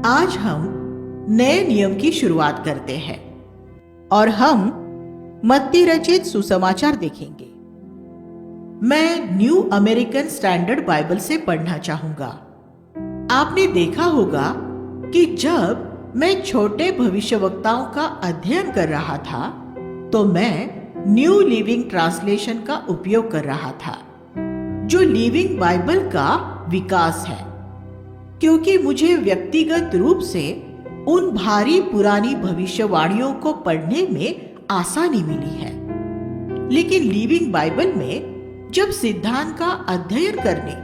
आज हम नए नियम की शुरुआत करते हैं और हम मत्ती रचित सुसमाचार देखेंगे। मैं न्यू अमेरिकन स्टैंडर्ड बाइबल से पढ़ना चाहूंगा। आपने देखा होगा कि जब मैं छोटे भविष्यवक्ताओं का अध्ययन कर रहा था तो मैं न्यू लिविंग ट्रांसलेशन का उपयोग कर रहा था, जो लिविंग बाइबल का विकास है, क्योंकि मुझे व्यक्तिगत रूप से उन भारी पुरानी भविष्यवाणियों को पढ़ने में आसानी मिली है। लेकिन लिविंग बाइबल में जब सिद्धांत का अध्ययन करने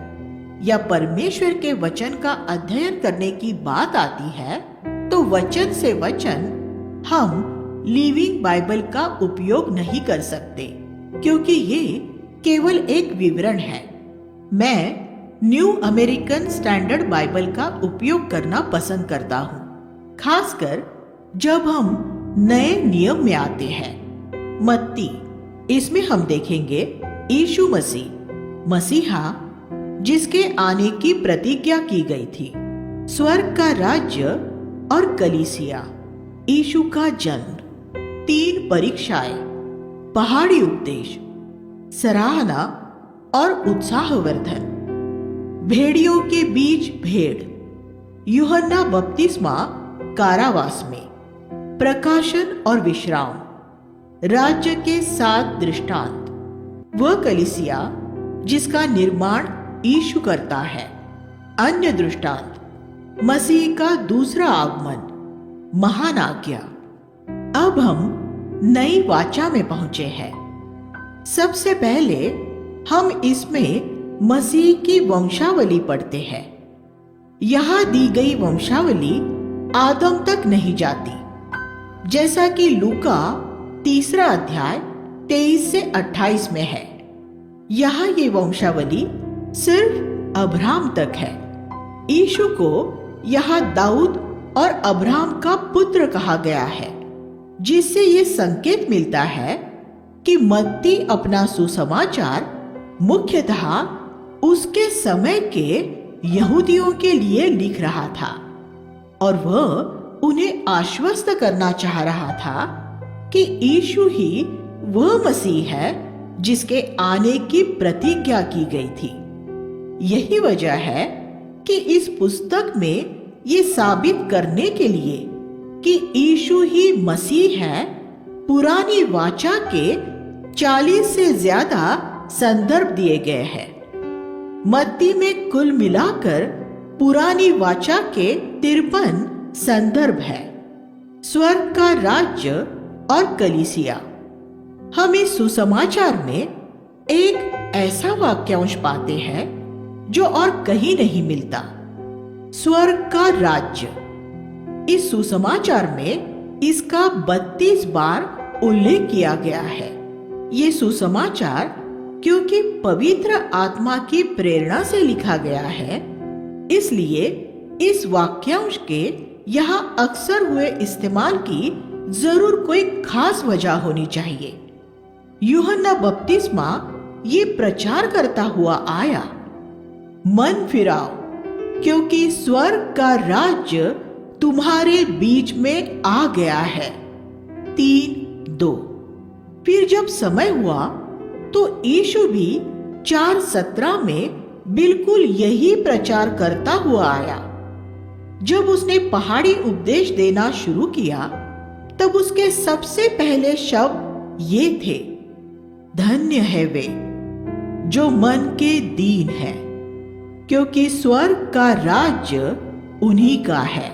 या परमेश्वर के वचन का अध्ययन करने की बात आती है तो वचन से वचन हम लिविंग बाइबल का उपयोग नहीं कर सकते, क्योंकि ये केवल एक विवरण है। मैं न्यू अमेरिकन स्टैंडर्ड बाइबल का उपयोग करना पसंद करता हूँ, खासकर जब हम नए नियम में आते हैं। मत्ती, इसमें हम देखेंगे यीशु मसीहा जिसके आने की प्रतिज्ञा की गई थी, स्वर्ग का राज्य और कलीसिया, यीशु का जन्म, 3 परीक्षाएं, पहाड़ी उपदेश, सराहना और उत्साहवर्धन, भेड़ियों के बीच भेड़, यूहन्ना बपतिस्मा कारावास में, प्रकाशन और विश्राम, राज्य के 7 दृष्टांत, वह कलीसिया जिसका निर्माण यीशु करता है, अन्य दृष्टांत, मसीह का दूसरा आगमन, महान आज्ञा। अब हम नई वाचा में पहुंचे हैं। सबसे पहले हम इसमें मसीह की वंशावली पढ़ते हैं। यहां दी गई वंशावली आदम तक नहीं जाती, जैसा कि लूका 3 अध्याय 23 से 28 में है। यहां ये वंशावली सिर्फ अब्राहम तक है। यीशु को यहां दाऊद और अब्राहम का पुत्र कहा गया है, जिससे ये संकेत मिलता है कि मत्ती अपना सुसमाचार मुख्यतः उसके समय के यहूदियों के लिए लिख रहा था और वह उन्हें आश्वस्त करना चाह रहा था कि यीशु ही वह मसीह है जिसके आने की प्रतिज्ञा की गई थी। यही वजह है कि इस पुस्तक में ये साबित करने के लिए कि यीशु ही मसीह है, पुरानी वाचा के 40 से ज्यादा संदर्भ दिए गए हैं। मत्ती में कुल मिलाकर पुरानी वाचा के 53 संदर्भ है। स्वर्ग का राज्य और कलीसिया। हम इस सुसमाचार में एक ऐसा वाक्यांश पाते हैं जो और कहीं नहीं मिलता, स्वर्ग का राज्य। इस सुसमाचार में इसका 32 बार उल्लेख किया गया है। ये सुसमाचार क्योंकि पवित्र आत्मा की प्रेरणा से लिखा गया है, इसलिए इस वाक्यांश के यहाँ अक्सर हुए इस्तेमाल की जरूर कोई खास वजह होनी चाहिए। यूहन्ना बपतिस्मा ये प्रचार करता हुआ आया, मन फिराओ क्योंकि स्वर्ग का राज्य तुम्हारे बीच में आ गया है, 3:2। फिर जब समय हुआ तो यीशु भी 4:17 में बिल्कुल यही प्रचार करता हुआ आया। जब उसने पहाड़ी उपदेश देना शुरू किया तब उसके सबसे पहले शब्द ये थे, धन्य है वे जो मन के दीन है, क्योंकि स्वर्ग का राज्य उन्हीं का है,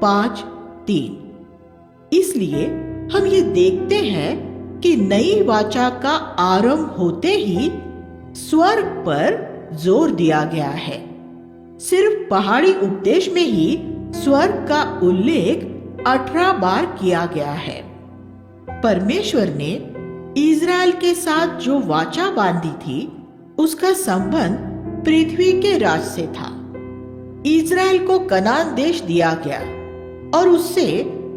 5:3। इसलिए हम ये देखते हैं कि नई वाचा का आरंभ होते ही स्वर्ग पर जोर दिया गया है। सिर्फ पहाड़ी उपदेश में ही स्वर्ग का उल्लेख 18 बार किया गया है। परमेश्वर ने इज़राइल के साथ जो वाचा बांधी थी उसका संबंध पृथ्वी के राज से था। इज़राइल को कनान देश दिया गया और उससे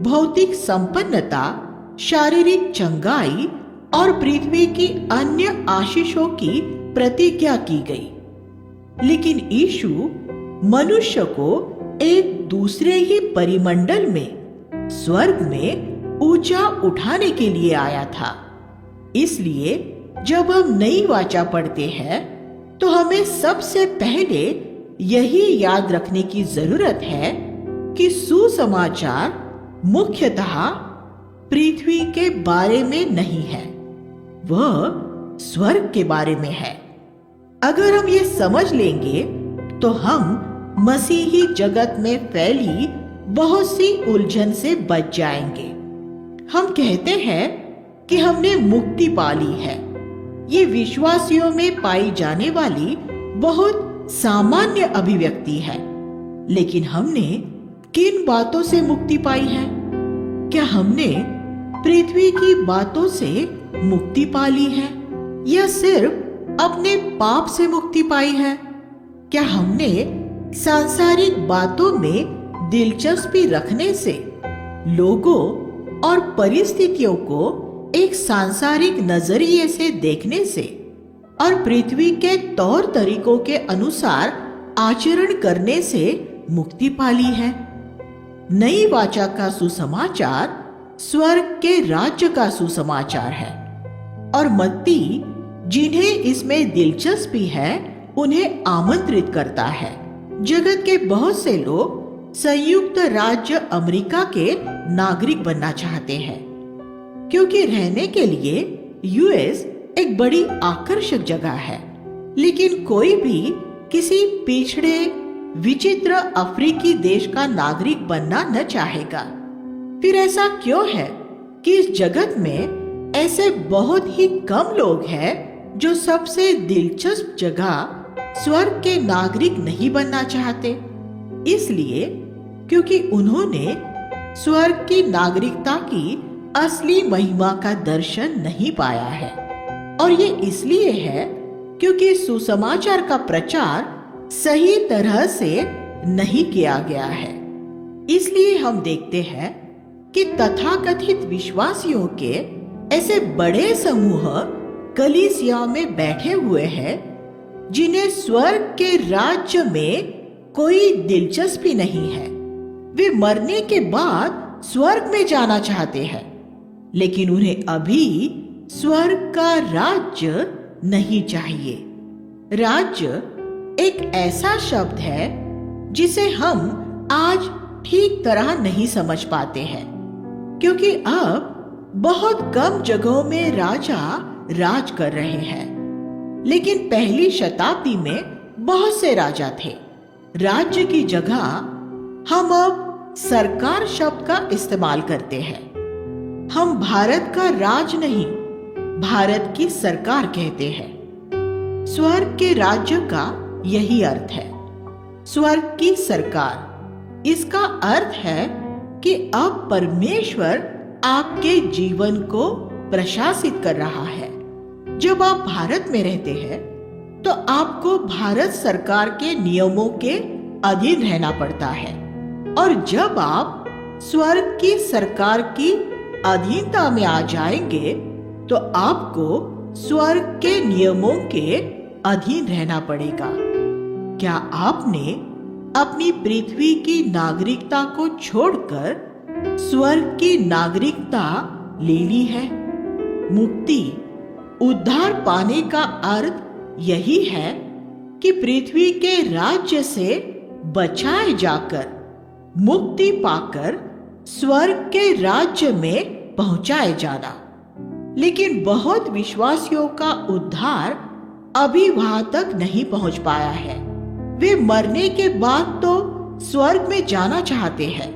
भौतिक संपन्नता, शारीरिक चंगाई और पृथ्वी की अन्य आशीषों की प्रतिज्ञा की गई। लेकिन यीशु मनुष्य को एक दूसरे ही परिमंडल में, स्वर्ग में ऊंचा उठाने के लिए आया था। इसलिए जब हम नई वाचा पढ़ते हैं तो हमें सबसे पहले यही याद रखने की जरूरत है कि सुसमाचार मुख्यतः पृथ्वी के बारे में नहीं है, वह स्वर्ग के बारे में है। अगर हम ये समझ लेंगे तो हम मसीही जगत में फैली बहुत सी उलझन से बच जाएंगे। हम कहते हैं कि हमने मुक्ति पा ली है। ये विश्वासियों में पाई जाने वाली बहुत सामान्य अभिव्यक्ति है, लेकिन हमने किन बातों से मुक्ति पाई है? क्या हमने पृथ्वी की बातों से मुक्ति पा ली है या सिर्फ अपने पाप से मुक्ति पाई है? क्या हमने सांसारिक बातों में दिलचस्पी रखने से, लोगों और परिस्थितियों को एक सांसारिक नजरिए से देखने से और पृथ्वी के तौर तरीकों के अनुसार आचरण करने से मुक्ति पा ली है? नई वाचा का सुसमाचार स्वर्ग के राज्य का सुसमाचार है, और मत्ती जिन्हें इसमें दिलचस्पी है उन्हें आमंत्रित करता है। जगत के बहुत से लोग संयुक्त राज्य अमेरिका के नागरिक बनना चाहते हैं, क्योंकि रहने के लिए यूएस एक बड़ी आकर्षक जगह है। लेकिन कोई भी किसी पिछड़े विचित्र अफ्रीकी देश का नागरिक बनना न चाहेगा। फिर ऐसा क्यों है कि इस जगत में ऐसे बहुत ही कम लोग हैं जो सबसे दिलचस्प जगह स्वर्ग के नागरिक नहीं बनना चाहते? इसलिए क्योंकि उन्होंने स्वर्ग की नागरिकता की असली महिमा का दर्शन नहीं पाया है, और ये इसलिए है क्योंकि सुसमाचार का प्रचार सही तरह से नहीं किया गया है। इसलिए हम देखते हैं कि तथाकथित विश्वासियों के ऐसे बड़े समूह कलीसिया में बैठे हुए हैं जिन्हें स्वर्ग के राज्य में कोई दिलचस्पी नहीं है। वे मरने के बाद स्वर्ग में जाना चाहते हैं, लेकिन उन्हें अभी स्वर्ग का राज्य नहीं चाहिए। राज्य एक ऐसा शब्द है जिसे हम आज ठीक तरह नहीं समझ पाते हैं, क्योंकि अब बहुत कम जगहों में राजा राज कर रहे हैं। लेकिन पहली शताब्दी में बहुत से राजा थे। राज्य की जगह हम अब सरकार शब्द का इस्तेमाल करते हैं। हम भारत का राज नहीं, भारत की सरकार कहते हैं। स्वर्ग के राज्य का यही अर्थ है, स्वर्ग की सरकार। इसका अर्थ है कि अब परमेश्वर आपके जीवन को प्रशासित कर रहा है। जब आप भारत में रहते हैं तो आपको भारत सरकार के नियमों के अधीन रहना पड़ता है, और जब आप स्वर्ग की सरकार की अधीनता में आ जाएंगे तो आपको स्वर्ग के नियमों के अधीन रहना पड़ेगा। क्या आपने अपनी पृथ्वी की नागरिकता को छोड़कर स्वर्ग की नागरिकता ले ली है? मुक्ति, उद्धार पाने का अर्थ यही है कि पृथ्वी के राज्य से बचाए जाकर, मुक्ति पाकर स्वर्ग के राज्य में पहुंचाए जाना। लेकिन बहुत विश्वासियों का उद्धार अभी वहां तक नहीं पहुंच पाया है। वे मरने के बाद तो स्वर्ग में जाना चाहते हैं,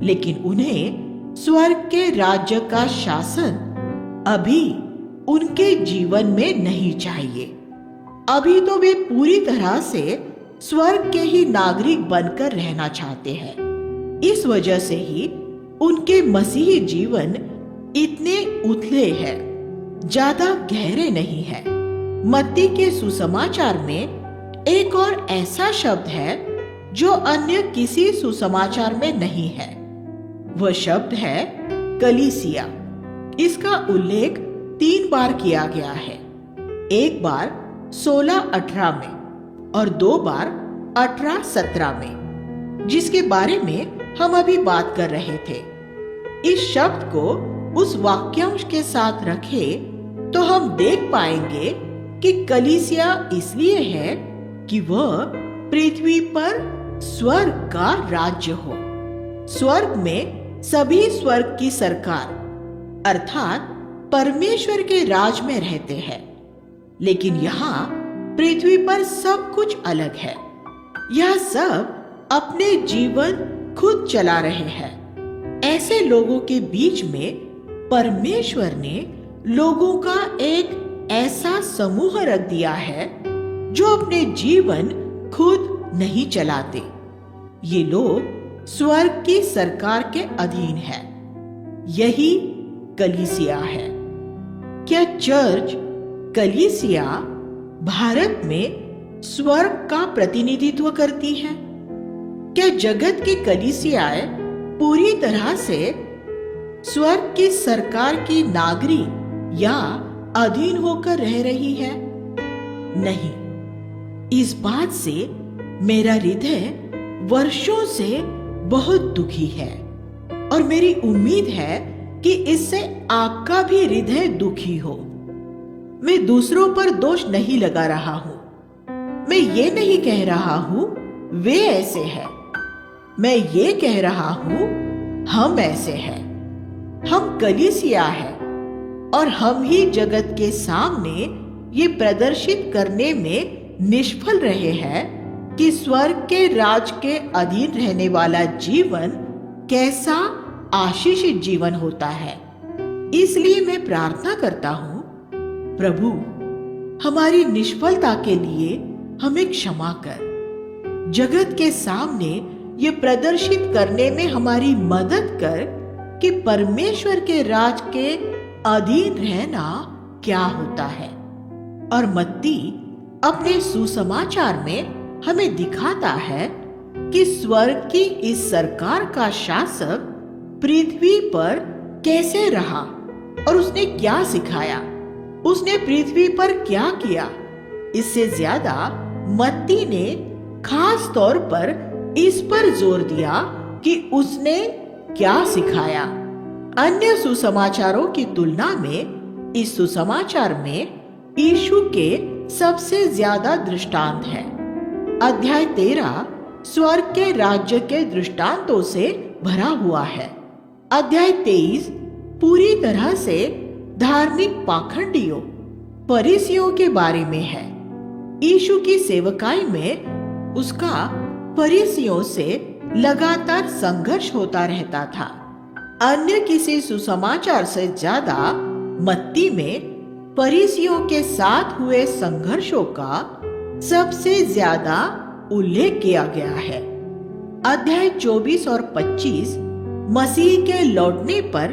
लेकिन उन्हें स्वर्ग के राज्य का शासन अभी उनके जीवन में नहीं चाहिए। अभी तो वे पूरी तरह से स्वर्ग के ही नागरिक बनकर रहना चाहते हैं। इस वजह से ही उनके मसीही जीवन इतने उथले हैं, ज्यादा गहरे नहीं है। मत्ती के सुसमाचार में एक और ऐसा शब्द है जो अन्य किसी सुसमाचार में नहीं है। वह शब्द है कलीसिया। इसका उल्लेख 3 बार किया गया है, एक बार 16-18 में और 2 बार 18-17 में। जिसके बारे में हम अभी बात कर रहे थे। इस शब्द को उस वाक्यांश के साथ रखे तो हम देख पाएंगे कि कलीसिया इसलिए है कि वह पृथ्वी पर स्वर्ग का राज्य हो। स्वर्ग में सभी स्वर्ग की सरकार अर्थात परमेश्वर के राज में रहते हैं, लेकिन यहाँ पृथ्वी पर सब कुछ अलग है। यह सब अपने जीवन खुद चला रहे हैं। ऐसे लोगों के बीच में परमेश्वर ने लोगों का एक ऐसा समूह रख दिया है जो अपने जीवन खुद नहीं चलाते। ये लोग स्वर्ग की सरकार के अधीन है। यही कलीसिया है। क्या चर्च कलीसिया भारत में स्वर्ग का प्रतिनिधित्व करती है? क्या जगत की कलीसियाएं पूरी तरह से स्वर्ग की सरकार की नागरिक या अधीन होकर रह रही है? नहीं। इस बात से मेरा हृदय वर्षों से बहुत दुखी है और मेरी उम्मीद है कि इससे आपका भी हृदय दुखी हो। मैं दूसरों पर दोष नहीं लगा रहा हूं। मैं ये नहीं कह रहा हूं वे ऐसे हैं। मैं ये कह रहा हूं हम ऐसे हैं। हम कलीसिया हैं और हम ही जगत के सामने ये प्रदर्शित करने में निष्फल रहे हैं कि स्वर्ग के राज के अधीन रहने वाला जीवन कैसा आशीषित जीवन होता है। इसलिए मैं प्रार्थना करता हूं, प्रभु हमारी निष्फलता के लिए हमें क्षमा कर। जगत के सामने ये प्रदर्शित करने में हमारी मदद कर कि परमेश्वर के राज के अधीन रहना क्या होता है। और मत्ती अपने सुसमाचार में हमें दिखाता है कि स्वर्ग की इस सरकार का शासक पृथ्वी पर कैसे रहा और उसने क्या सिखाया, उसने पृथ्वी पर क्या किया। इससे ज्यादा मत्ती ने खास तौर पर इस पर जोर दिया कि उसने क्या सिखाया। अन्य सुसमाचारों की तुलना में इस सुसमाचार में यीशु के सबसे ज्यादा दृष्टांत हैं। अध्याय 13 स्वर्ग के राज्य के दृष्टांतों से भरा हुआ है। अध्याय 23 पूरी तरह से धार्मिक पाखंडियों फरीसियों के बारे में है। यीशु की सेवकाई में उसका फरीसियों से लगातार संघर्ष होता रहता था। अन्य किसी सुसमाचार से ज्यादा मत्ती में फरीसियों के साथ हुए संघर्षों का सबसे ज्यादा उल्लेख किया गया है। अध्याय 24 और 25 मसीह के लौटने पर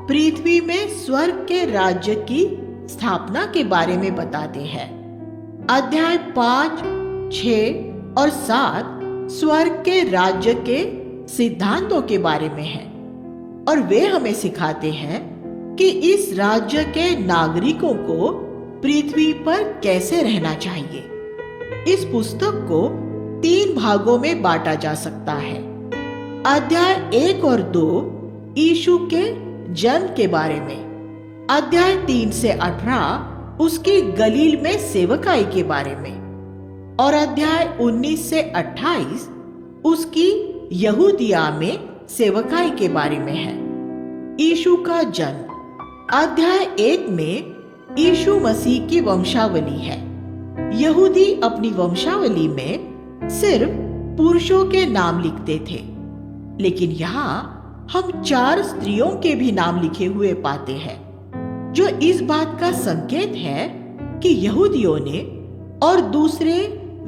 पृथ्वी में स्वर्ग के राज्य की स्थापना के बारे में बताते हैं। अध्याय 5, 6 और 7 स्वर्ग के राज्य के सिद्धांतों के बारे में है और वे हमें सिखाते हैं कि इस राज्य के नागरिकों को पृथ्वी पर कैसे रहना चाहिए। इस पुस्तक को 3 भागों में बांटा जा सकता है। अध्याय 1 और 2 यीशु के जन्म के बारे में, अध्याय 3 से 18 उसकी गलील में सेवकाई के बारे में और अध्याय 19 से 28 उसकी यहूदिया में सेवकाई के बारे में है। यीशु का जन्म अध्याय 1 में यीशु मसीह की वंशावली है। यहूदी अपनी वंशावली में सिर्फ पुरुषों के नाम लिखते थे, लेकिन यहाँ हम 4 स्त्रियों के भी नाम लिखे हुए पाते हैं, जो इस बात का संकेत है कि यहूदियों ने और दूसरे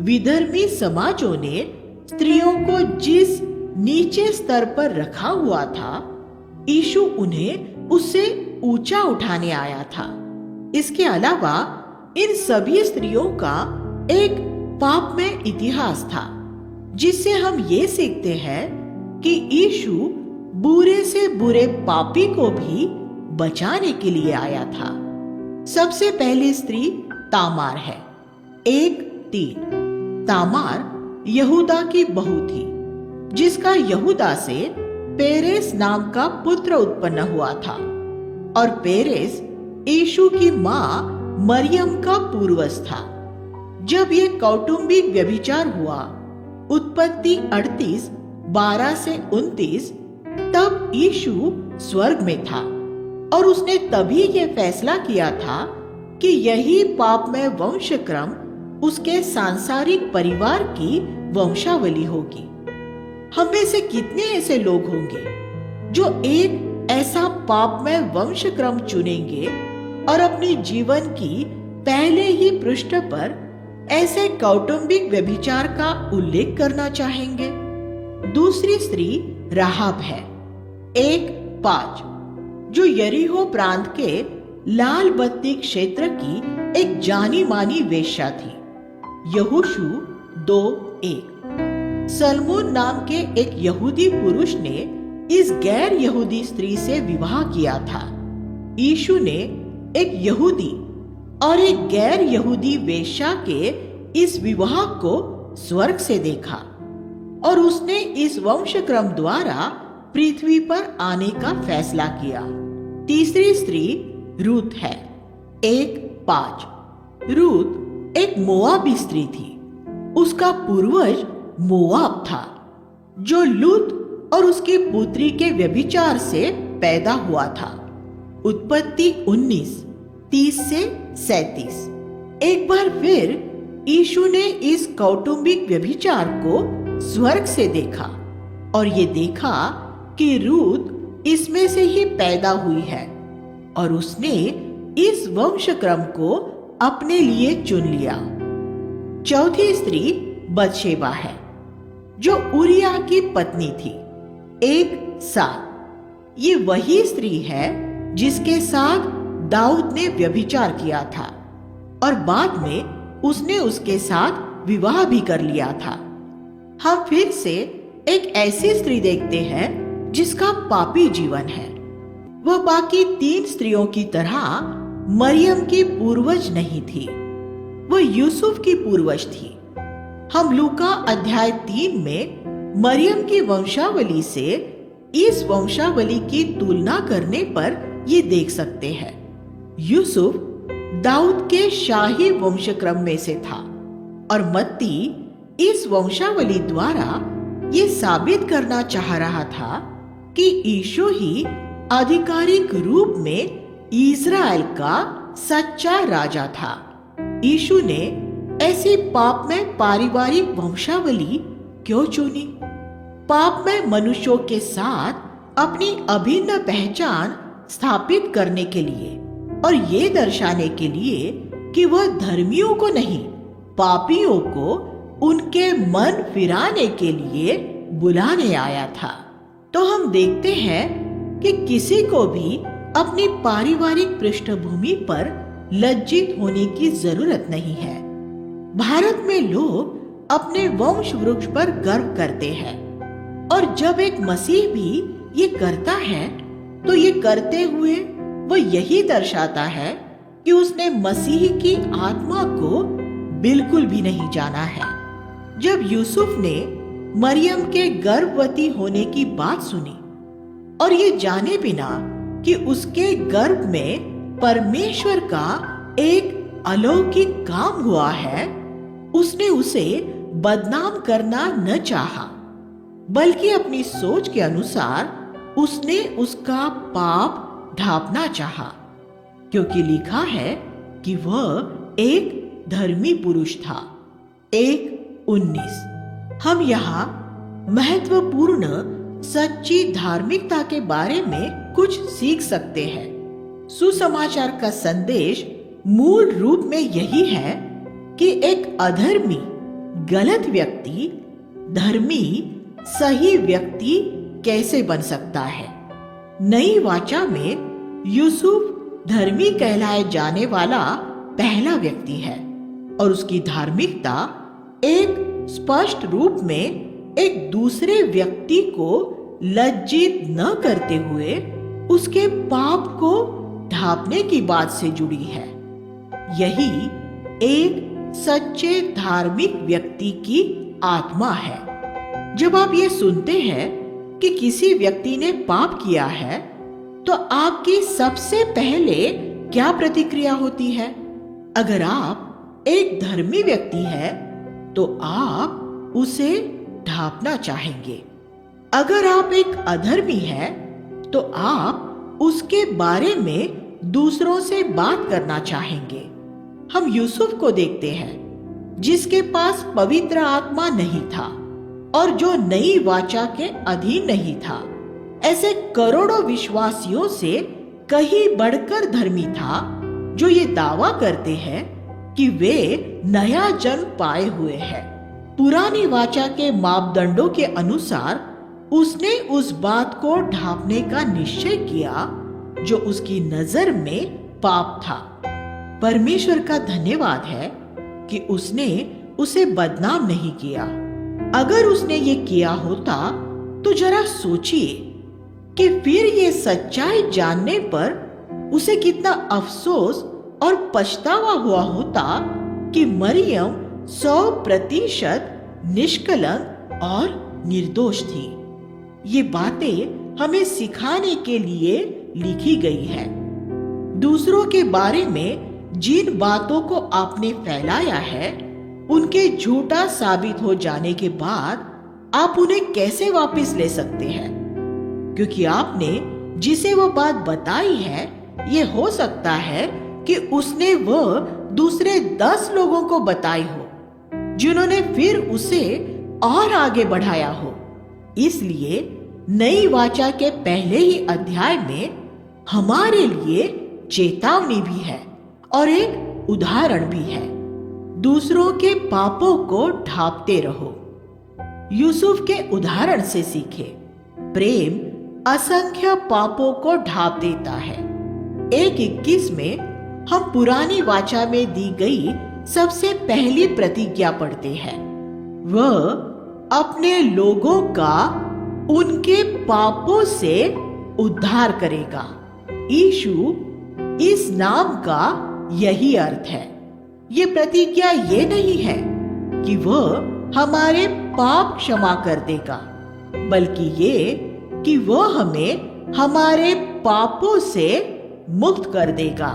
विधर्मी समाजों ने स्त्रियों को जिस नीचे स्तर पर रखा हुआ था, यीशु उन्हें उससे ऊंचा उठाने आया था। इसके अलावा इन सभी स्त्रियों का एक पाप में इतिहास था, जिससे हम ये सीखते हैं कि यीशु बुरे से बुरे पापी को भी बचाने के लिए आया था। सबसे पहली स्त्री तामार है। 1:3 तामार यहूदा की बहू थी। जिसका यहूदा से पेरेस नाम का पुत्र उत्पन्न हुआ था। और पेरेस यीशु की माँ मरियम का पूर्वज था। जब ये कौटुंबिक व्यभिचार हुआ, उत्पत्ति 38, 12 से 29, तब यीशु स्वर्ग में था और उसने तभी ये फैसला किया था कि यही पापमय वंशक्रम उसके सांसारिक परिवार की वंशावली होगी। हम में से कितने ऐसे लोग होंगे जो एक ऐसा पापमय वंशक्रम चुनेंगे और अपने जीवन की पहले ही पृष्ठ पर ऐसे कौटुंबिक व्यभिचार का उल्लेख करना चाहेंगे? दूसरी स्त्री राहाब है, 1:5, जो यरीहो प्रांत के लाल बत्ती क्षेत्र की एक जानी मानी वेश्या थी। यहोशू 2:1। सलमोन नाम के एक यहूदी पुरुष ने इस गैर यहूदी स्त्री से विवाह किया था। यीशु ने एक यहूदी और एक गैर यहूदी वेश्या के इस विवाह को स्वर्ग से देखा और उसने इस वंशक्रम द्वारा पृथ्वी पर आने का फैसला किया। तीसरी स्त्री रूत है, 1:5। रूत एक मोआबी स्त्री थी। उसका पूर्वज मोआब था, जो लूत और उसकी पुत्री के व्यभिचार से पैदा हुआ था। उत्पत्ति 19, 30 से 37। एक बार फिर यीशु ने इस कौटुंबिक व्यभिचार को स्वर्ग से देखा और ये देखा कि रूत इसमें से ही पैदा हुई है और उसने इस वंशक्रम को अपने लिए चुन लिया। चौथी स्त्री बतशेबा है, जो उरिया की पत्नी थी, 1:7। ये वही स्त्री है जिसके साथ दाऊद ने व्यभिचार किया था और बाद में उसने उसके साथ विवाह भी कर लिया था। हम फिर से एक ऐसी स्त्री देखते हैं जिसका पापी जीवन है। वह बाकी 3 स्त्रियों की तरह मरियम की पूर्वज नहीं थी, वह यूसुफ की पूर्वज थी। हम लूका अध्याय 3 में मरियम की वंशावली से इस वंशावली की तुलना करने पर ये देख सकते हैं। यूसुफ दाऊद के शाही वंशक्रम में से था और मत्ती इस वंशावली द्वारा ये साबित करना चाह रहा था कि यीशु ही आधिकारिक रूप में इज़राइल का सच्चा राजा था। यीशु ने ऐसी पापमय पारिवारिक वंशावली क्यों चुनी? पापमय मनुष्यों के साथ अपनी अभिन्न पहचान स्थापित करने के लिए और ये दर्शाने के लिए कि वह धर्मियों को नहीं, पापियों को उनके मन फिराने के लिए बुलाने आया था। तो हम देखते हैं कि किसी को भी अपनी पारिवारिक पृष्ठभूमि पर लज्जित होने की जरूरत नहीं है। भारत में लोग अपने वंश वृक्ष पर गर्व करते हैं और जब एक मसीह भी ये करता है तो ये करते हुए वह यही दर्शाता है कि उसने मसीह की आत्मा को बिल्कुल भी नहीं जाना है। जब यूसुफ ने मरियम के गर्भवती होने की बात सुनी और ये जाने बिना कि उसके गर्भ में परमेश्वर का एक अलौकिक काम हुआ है, उसने उसे बदनाम करना न चाहा, बल्कि अपनी सोच के अनुसार उसने उसका पाप ढांपना चाहा, क्योंकि लिखा है कि वह एक धर्मी पुरुष था। 1:19। हम यहाँ महत्वपूर्ण सच्ची धार्मिकता के बारे में कुछ सीख सकते हैं। सुसमाचार का संदेश मूल रूप में यही है कि एक अधर्मी, गलत व्यक्ति धर्मी, सही व्यक्ति कैसे बन सकता है। नई वाचा में यूसुफ धर्मी कहलाए जाने वाला पहला व्यक्ति है और उसकी धार्मिकता एक स्पष्ट रूप में एक दूसरे व्यक्ति को लज्जित न करते हुए उसके पाप को ढांपने की बात से जुड़ी है। यही एक सच्चे धार्मिक व्यक्ति की आत्मा है। जब आप ये सुनते हैं कि किसी व्यक्ति ने पाप किया है, तो आपकी सबसे पहले क्या प्रतिक्रिया होती है? अगर आप एक धर्मी व्यक्ति हैं, तो आप उसे ढांपना चाहेंगे। अगर आप एक अधर्मी हैं, तो आप उसके बारे में दूसरों से बात करना चाहेंगे। हम यूसुफ को देखते हैं, जिसके पास पवित्र आत्मा नहीं था और जो नई वाचा के अधीन नहीं था। ऐसे करोड़ों विश्वासियों से कहीं बढ़कर धर्मी था, जो ये दावा करते हैं कि वे नया जन्म पाए हुए हैं। पुरानी वाचा के मापदंडों के अनुसार उसने उस बात को ढांपने का निश्चय किया जो उसकी नजर में पाप था। परमेश्वर का धन्यवाद है कि उसने उसे बदनाम नहीं किया। अगर उसने ये किया होता तो जरा सोचिए कि फिर ये सच्चाई जानने पर उसे कितना अफसोस और पछतावा हुआ होता कि मरियम 100% निष्कलंक और निर्दोष थी। ये बातें हमें सिखाने के लिए लिखी गई है। दूसरों के बारे में जिन बातों को आपने फैलाया है, उनके झूठा साबित हो जाने के बाद आप उन्हें कैसे वापस ले सकते हैं? क्योंकि आपने जिसे वो बात बताई है, ये हो सकता है कि उसने वह दूसरे 10 लोगों को बताई हो, जिन्होंने फिर उसे और आगे बढ़ाया हो। इसलिए नई वाचा के पहले ही अध्याय में हमारे लिए चेतावनी भी है और एक उदाहरण भी है। दूसरों के पापों को ढांपते रहो। यूसुफ के उदाहरण से सीखे। प्रेम असंख्य पापों को ढांप देता है। 1:21 में हम पुरानी वाचा में दी गई सबसे पहली प्रतिज्ञा पढ़ते हैं। वह अपने लोगों का उनके पापों से उद्धार करेगा। यीशु इस नाम का यही अर्थ है। ये प्रतिज्ञा ये नहीं है कि वह हमारे पाप क्षमा कर देगा, बल्कि ये कि वह हमें हमारे पापों से मुक्त कर देगा।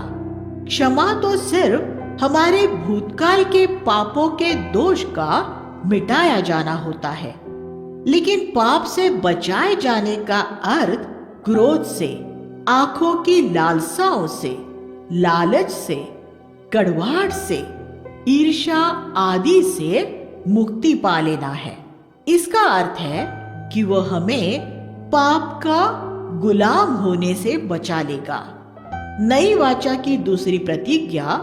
क्षमा तो सिर्फ हमारे भूतकाल के पापों के दोष का मिटाया जाना होता है, लेकिन पाप से बचाए जाने का अर्थ क्रोध से, आंखों की लालसाओं से, लालच से, कड़वाहट से, ईर्ष्या आदि से मुक्ति पा लेना है। इसका अर्थ है कि वह हमें पाप का गुलाम होने से बचा लेगा। नई वाचा की दूसरी प्रतिज्ञा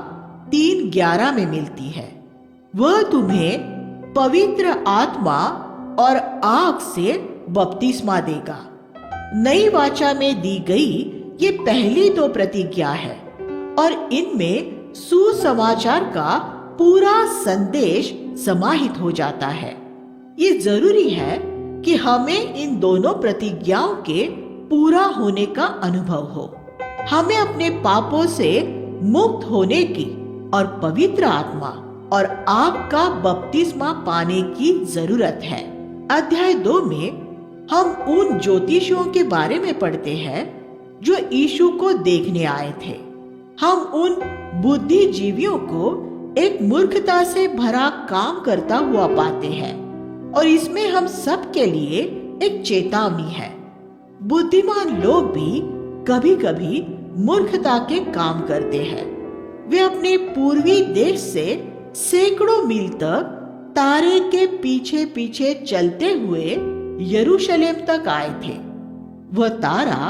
3:11 में मिलती है। वह तुम्हें पवित्र आत्मा और आग से बपतिस्मा देगा। नई वाचा में दी गई ये पहली 2 प्रतिज्ञा है और इनमें सुसमाचार का पूरा संदेश समाहित हो जाता है। ये जरूरी है कि हमें इन दोनों प्रतिज्ञाओं के पूरा होने का अनुभव हो। हमें अपने पापों से मुक्त होने की और पवित्र आत्मा और आग का बपतिस्मा पाने की जरूरत है। अध्याय 2 में हम उन ज्योतिषियों के बारे में पढ़ते हैं जो यीशु को देखने आए थे। हम उन बुद्धिजीवियों को एक मूर्खता से भरा काम करता हुआ पाते हैं और इसमें हम सब के लिए एक चेतावनी है। बुद्धिमान लोग भी कभी-कभी मूर्खता के काम करते हैं। वे अपने पूर्वी देश से सैकड़ों मील तक तारे के पीछे पीछे चलते हुए यरूशलेम तक आए थे। वह तारा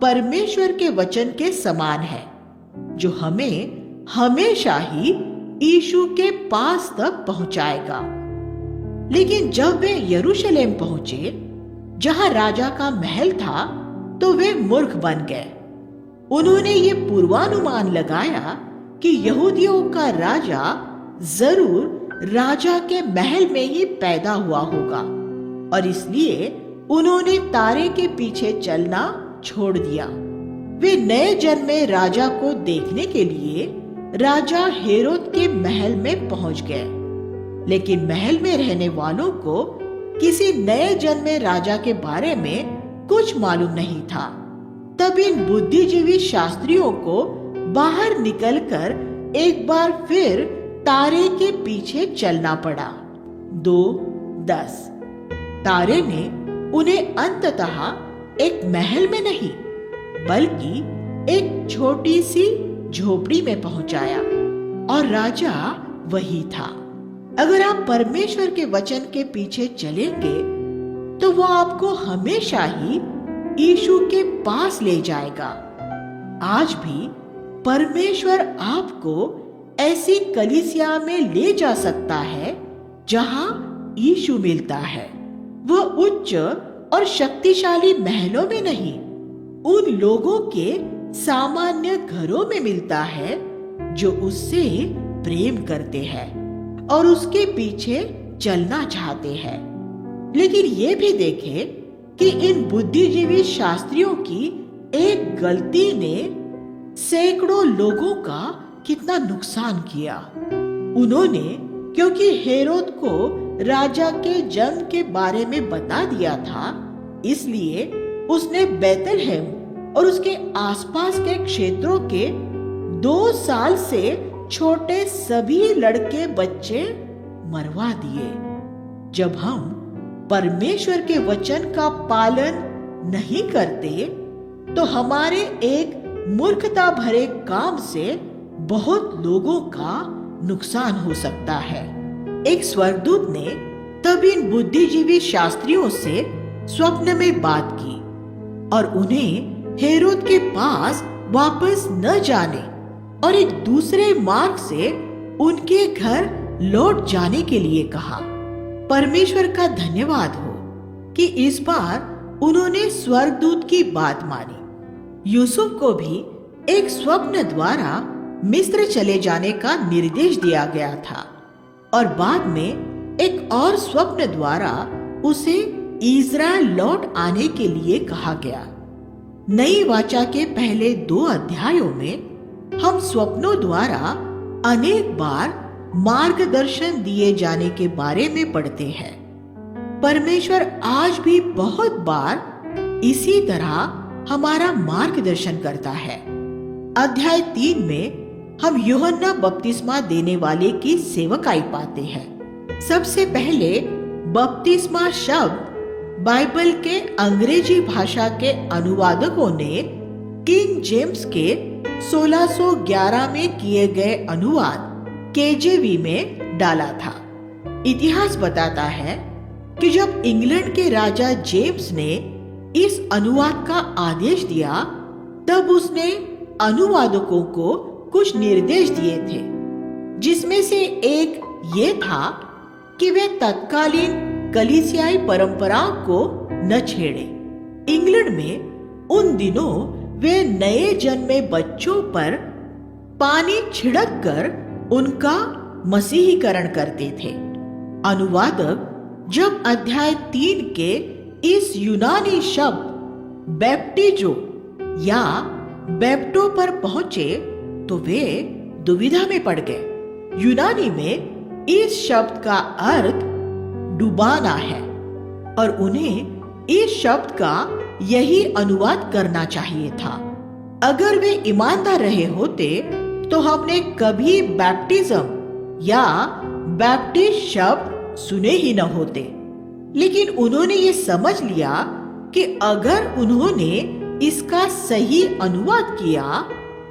परमेश्वर के वचन के समान है, जो हमें हमेशा ही यीशु के पास तक पहुंचाएगा। लेकिन जब वे यरूशलेम पहुंचे, जहां राजा का महल था, तो वे मूर्ख बन गए। उन्होंने ये पूर्वानुमान लगाया कि यहूदियों का राजा जरूर राजा के महल में ही पैदा हुआ होगा और इसलिए उन्होंने तारे के पीछे चलना छोड़ दिया। वे नए जन्मे राजा को देखने के लिए राजा हेरोद के महल में पहुंच गए, लेकिन महल में रहने वालों को किसी नए जन्मे राजा के बारे में कुछ मालूम नहीं था। तब इन बुद्धिजीवी शास्त्रियों को बाहर निकलकर एक बार फिर तारे के पीछे चलना पड़ा। 2:10 तारे ने उन्हें अंततः एक महल में नहीं बल्कि एक छोटी सी झोपड़ी में पहुंचाया और राजा वही था। अगर आप परमेश्वर के वचन के पीछे चलेंगे तो वो आपको हमेशा ही यीशु के पास ले जाएगा। आज भी परमेश्वर आपको ऐसी कलीसिया में ले जा सकता है जहां यीशु मिलता है। वह उच्च और शक्तिशाली महलों में नहीं, उन लोगों के सामान्य घरों में मिलता है जो उससे प्रेम करते हैं और उसके पीछे चलना चाहते हैं। लेकिन ये भी देखें कि इन बुद्धिजीवी शास्त्रियों की एक गलती ने सैकड़ों लोगों का कितना नुकसान किया। उन्होंने क्योंकि हेरोद को राजा के जन्म के बारे में बता दिया था, इसलिए उसने बैतलहम और उसके आसपास के क्षेत्रों के 2 साल से छोटे सभी लड़के बच्चे मरवा दिए। जब हम परमेश्वर के वचन का पालन नहीं करते तो हमारे एक मूर्खता भरे काम से बहुत लोगों का नुकसान हो सकता है। एक स्वर्गदूत ने तब इन बुद्धिजीवी शास्त्रियों से स्वप्न में बात की और उन्हें हेरोद के पास वापस न जाने और एक दूसरे मार्ग से उनके घर लौट जाने के लिए कहा। परमेश्वर का धन्यवाद हो कि इस बार उन्होंने स्वर्गदूत की बात मानी। यूसुफ को भी एक स्वप्न द्वारा मिस्र चले जाने का निर्देश दिया गया था और बाद में एक और स्वप्न द्वारा उसे इज़राइल लौट आने के लिए कहा गया। नई वाचा के पहले 2 अध्यायों में हम स्वप्नों द्वारा अनेक बार मार्गदर्शन दिए जाने के बारे में पढ़ते हैं। परमेश्वर आज भी बहुत बार इसी तरह हमारा मार्गदर्शन करता है। अध्याय 3 में हम यूहन्ना बपतिस्मा देने वाले की सेवकाई पाते हैं। सबसे पहले बपतिस्मा शब्द बाइबल के अंग्रेजी भाषा के अनुवादकों ने किंग जेम्स के 1611 में किए गए अनुवाद केजेवी में डाला था। इतिहास बताता है कि जब इंग्लैंड के राजा जेम्स ने इस अनुवाद का आदेश दिया, तब उसने अनुवादकों को कुछ निर्देश दिए थे, जिसमें से एक ये था कि वे तत्कालीन कलीसियाई परंपराओं को न छेड़े। इंग्लैंड में उन दिनों वे नए जन्मे बच्चों पर पानी छिड़क कर उनका मसीहीकरण करते थे। अनुवादक जब अध्याय 3 के इस यूनानी शब्द बैप्टिजो या बैप्टो पर पहुंचे तो वे दुविधा में पड़ गए। यूनानी में इस शब्द का अर्थ डुबाना है और उन्हें इस शब्द का यही अनुवाद करना चाहिए था। अगर वे ईमानदार रहे होते तो हमने कभी बैप्टिज्म या बैप्टिस्ट शब्द सुने ही न होते। लेकिन उन्होंने ये समझ लिया कि अगर उन्होंने इसका सही अनुवाद किया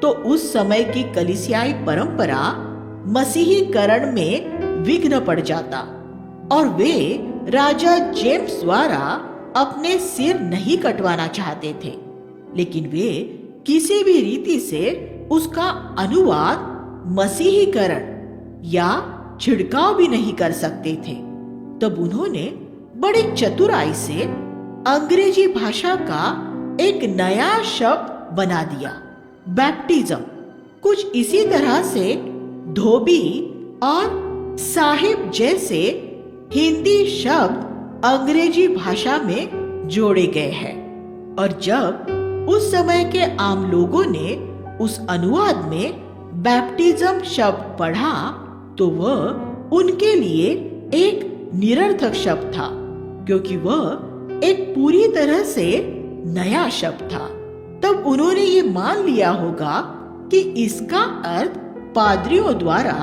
तो उस समय की कलीसियाई परंपरा मसीहीकरण में विघ्न पड़ जाता और वे राजा जेम्स द्वारा अपने सिर नहीं कटवाना चाहते थे, लेकिन वे किसी भी रीति से उसका अनुवाद मसीहीकरण या छिड़काव भी नहीं कर सकते थे। तब उन्होंने बड़ी चतुराई से अंग्रेजी भाषा का एक नया शब्द बना दिया, बैप्टिज्म। कुछ इसी तरह से धोबी और साहिब जैसे हिंदी शब्द अंग्रेजी भाषा में जोड़े गए हैं और जब उस समय के आम लोगों ने उस अनुवाद में बैप्टिज्म शब्द पढ़ा तो वह उनके लिए एक निरर्थक शब्द था। क्योंकि वह एक पूरी तरह से नया शब्द था। तब उन्होंने ये मान लिया होगा कि इसका अर्थ पादरियों द्वारा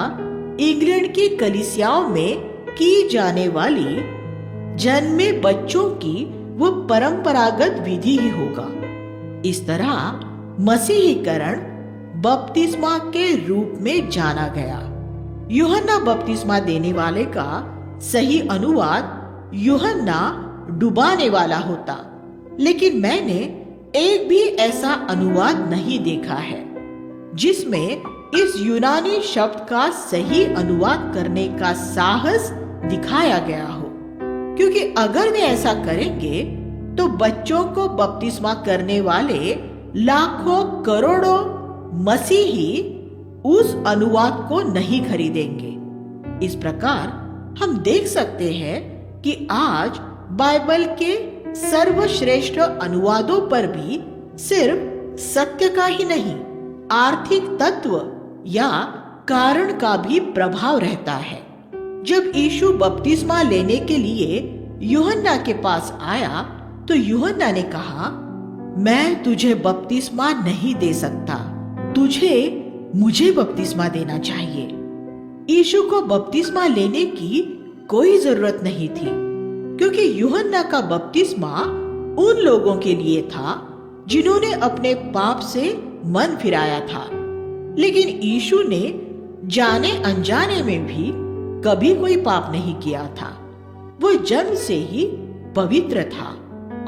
इंग्लैंड की कलीसियाओं में की जाने वाली जन्मे बच्चों की वो परंपरागत विधि ही होगा। इस तरह मसीहीकरण बपतिस्मा के रूप में जाना गया। यूहन्ना बपतिस्मा देने वाले का सही अनुवाद यूहन्ना डुबाने वाला होता, लेकिन मैंने एक भी ऐसा अनुवाद नहीं देखा है जिसमें इस यूनानी शब्द का सही अनुवाद करने का साहस दिखाया गया हो, क्योंकि अगर वे ऐसा करेंगे तो बच्चों को बपतिस्मा करने वाले लाखों करोड़ों मसीही उस अनुवाद को नहीं खरीदेंगे। इस प्रकार हम देख सकते हैं कि आज बाइबल के सर्वश्रेष्ठ अनुवादों पर भी सिर्फ सत्य का ही नहीं, आर्थिक तत्व या कारण का भी प्रभाव रहता है। जब यीशु बपतिस्मा लेने के लिए यूहन्ना के पास आया तो यूहन्ना ने कहा, मैं तुझे बपतिस्मा नहीं दे सकता, तुझे मुझे बपतिस्मा देना चाहिए। यीशु को बपतिस्मा लेने की कोई जरूरत नहीं थी, क्योंकि यूहन्ना का बपतिस्मा उन लोगों के लिए था जिन्होंने अपने पाप से मन फिराया था। लेकिन यीशु ने जाने अनजाने में भी कभी कोई पाप नहीं किया था। वो जन्म से ही पवित्र था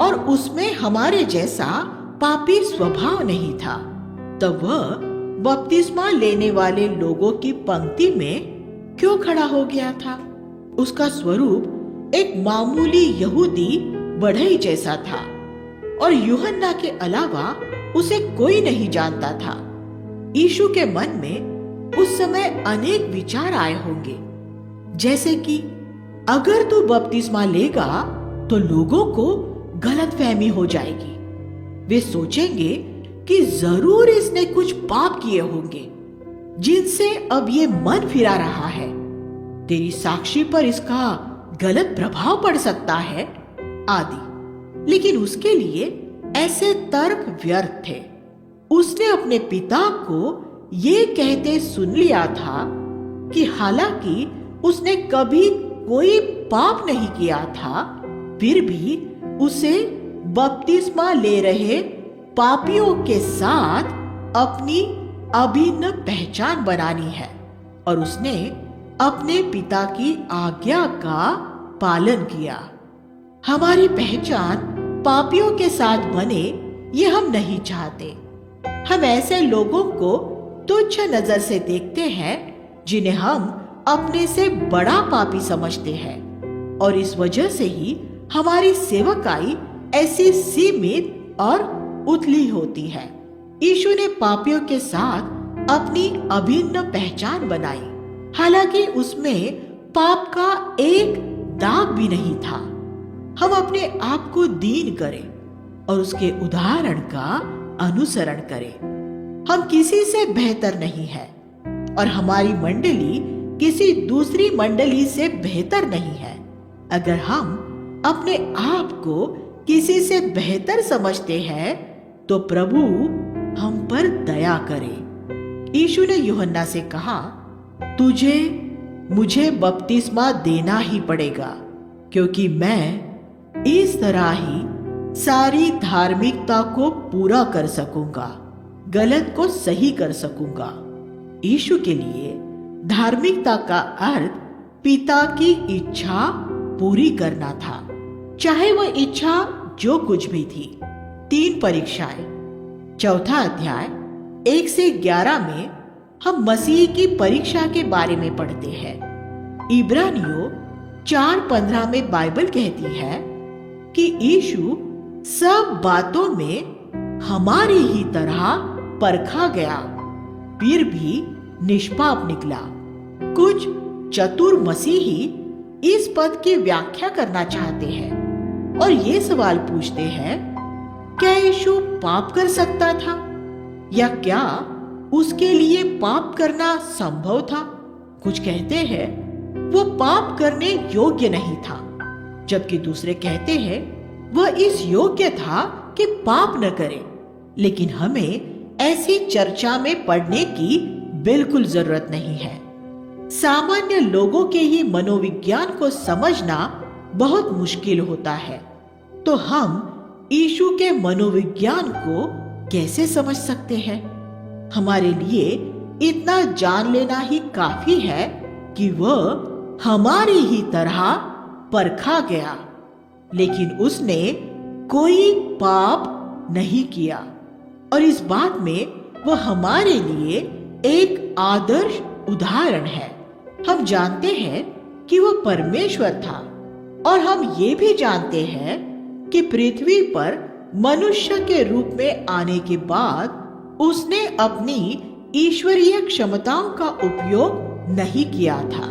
और उसमें हमारे जैसा पापी स्वभाव नहीं था। तब वह बपतिस्मा लेने वाले लोगों की पंक्ति में क्यों खड़ा हो गया था? उसका स्वरूप एक मामूली यहूदी बढ़ई जैसा था और यूहन्ना के अलावा उसे कोई नहीं जानता था। यीशु के मन में उस समय अनेक विचार आए होंगे, जैसे कि अगर तू बपतिस्मा लेगा तो लोगों को गलतफहमी हो जाएगी। वे सोचेंगे कि जरूर इसने कुछ पाप किए होंगे जिनसे अब ये मन फिरा रहा है। तेरी साक्षी पर इसका गलत प्रभाव पड़ सकता है आदि। लेकिन उसके लिए ऐसे तर्क व्यर्थ थे। उसने अपने पिता को ये कहते सुन लिया था कि हालांकि उसने कभी कोई पाप नहीं किया था, फिर भी उसे बपतिस्मा ले रहे पापियों के साथ अपनी अभिन्न पहचान बनानी है और उसने अपने पिता की आज्ञा का पालन किया। हमारी पहचान पापियों के साथ बने ये हम नहीं चाहते। हम ऐसे लोगों को तुच्छ नजर से देखते हैं जिन्हें हम अपने से बड़ा पापी समझते हैं और इस वजह से ही हमारी सेवकाई ऐसी सीमित और उथली होती है। यीशु ने पापियों के साथ अपनी अभिन्न पहचान बनाई, हालांकि उसमें पाप का एक दाग भी नहीं था। हम अपने आप को दीन करें और उसके उदाहरण का अनुसरण करें। हम किसी से बेहतर नहीं है और हमारी मंडली किसी दूसरी मंडली से बेहतर नहीं है। अगर हम अपने आप को किसी से बेहतर समझते हैं तो प्रभु हम पर दया करे। यीशु ने यूहन्ना से कहा, तुझे मुझे बपतिस्मा देना ही पड़ेगा, क्योंकि मैं इस तरह ही सारी धार्मिकता को पूरा कर सकूंगा, गलत को सही कर सकूंगा। यीशु के लिए धार्मिकता का अर्थ पिता की इच्छा पूरी करना था, चाहे वह इच्छा जो कुछ भी थी। 3 परीक्षाएं। 4 अध्याय 1 से 11 में हम मसीह की परीक्षा के बारे में पढ़ते हैं। इब्रानियों 4:15 में बाइबल कहती है कि यीशु सब बातों में हमारी ही तरह परखा गया, फिर भी निष्पाप निकला। कुछ चतुर मसीही इस पद की व्याख्या करना चाहते हैं और ये सवाल पूछते हैं, क्या यीशु पाप कर सकता था या क्या उसके लिए पाप करना संभव था? कुछ कहते हैं वो पाप करने योग्य नहीं था, जबकि दूसरे कहते हैं वह इस योग्य था कि पाप न करे। लेकिन हमें ऐसी चर्चा में पड़ने की बिल्कुल जरूरत नहीं है। सामान्य लोगों के ही मनोविज्ञान को समझना बहुत मुश्किल होता है, तो हम यीशु के मनोविज्ञान को कैसे समझ सकते हैं? हमारे लिए इतना जान लेना ही काफी है कि वह हमारी ही तरह परखा गया, लेकिन उसने कोई पाप नहीं किया, और इस बात में वह हमारे लिए एक आदर्श उदाहरण है। हम जानते हैं कि वह परमेश्वर था, और हम ये भी जानते हैं कि पृथ्वी पर मनुष्य के रूप में आने के बाद उसने अपनी ईश्वरीय क्षमताओं का उपयोग नहीं किया था।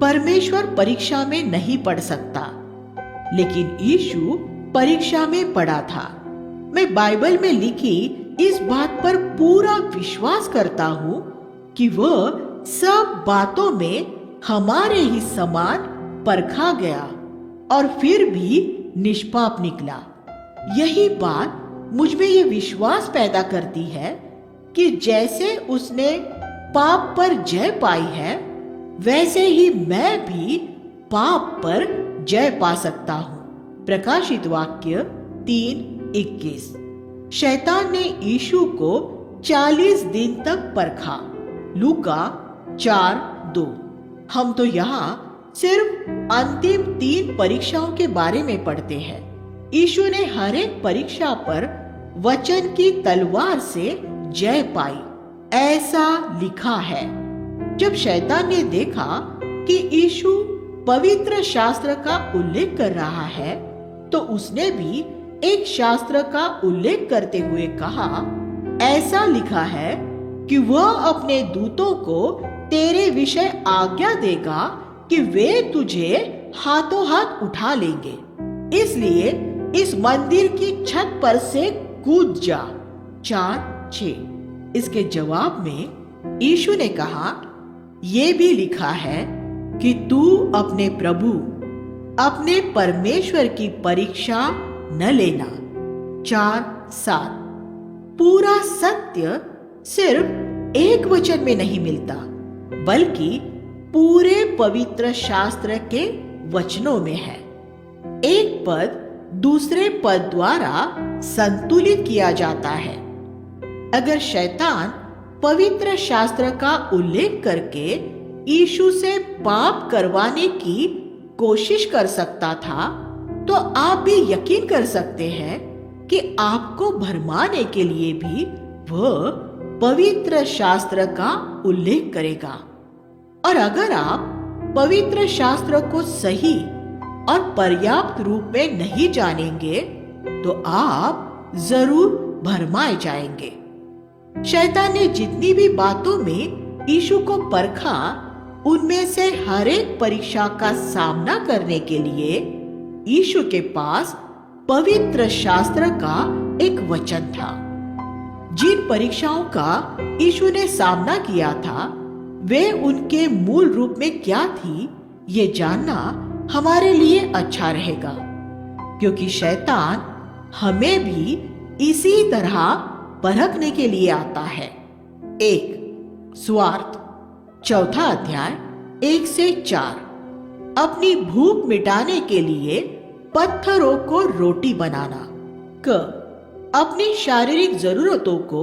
परमेश्वर परीक्षा में नहीं पढ़ सकता, लेकिन यीशु परीक्षा में पड़ा था। मैं बाइबल में लिखी इस बात पर पूरा विश्वास करता हूँ कि वह सब बातों में हमारे ही समान परखा गया और फिर भी निष्पाप निकला। यही बात मुझ में ये विश्वास पैदा करती है कि जैसे उसने पाप पर जय पाई है, वैसे ही मैं भी पाप पर जय पा सकता हूँ। प्रकाशित वाक्य 3:21। शैतान ने यीशु को 40 दिन तक परखा। लूका 4:2। हम तो यहाँ सिर्फ अंतिम 3 परीक्षाओं के बारे में पढ़ते हैं। यीशु ने हर एक परीक्षा पर वचन की तलवार से जय पाई, ऐसा लिखा है। जब शैतान ने देखा कि यीशु पवित्र शास्त्र का उल्लेख कर रहा है, तो उसने भी एक शास्त्र का उल्लेख करते हुए कहा, ऐसा लिखा है कि वह अपने दूतों को तेरे विषय आज्ञा देगा कि वे तुझे हाथों हाथ उठा लेंगे, इसलिए इस मंदिर की छत पर से कूद जा। 4:6। इसके जवाब में यीशु ने कहा, ये भी लिखा है कि तू अपने प्रभु अपने परमेश्वर की परीक्षा न लेना। 4:7। पूरा सत्य सिर्फ एक वचन में नहीं मिलता, बल्कि पूरे पवित्र शास्त्र के वचनों में है। एक पद दूसरे पद द्वारा संतुलित किया जाता है। अगर शैतान पवित्र शास्त्र का उल्लेख करके यीशु से पाप करवाने की कोशिश कर सकता था, तो आप भी यकीन कर सकते हैं कि आपको भरमाने के लिए भी वह पवित्र शास्त्र का उल्लेख करेगा। और अगर आप पवित्र शास्त्र को सही और पर्याप्त रूप में नहीं जानेंगे, तो आप जरूर भरमाए जाएंगे। शैतान ने जितनी भी बातों में यीशु को परखा, उनमें से हर एक परीक्षा का सामना करने के लिए यीशु के पास पवित्र शास्त्र का एक वचन था। जिन परीक्षाओं का यीशु ने सामना किया था, वे उनके मूल रूप में क्या थी, ये जानना हमारे लिए अच्छा रहेगा, क्योंकि शैतान हमें भी इसी तरह परखने के लिए आता है। 1. स्वार्थ। 4 अध्याय 1 से 4। अपनी भूख मिटाने के लिए पत्थरों को रोटी बनाना। क. अपनी शारीरिक जरूरतों को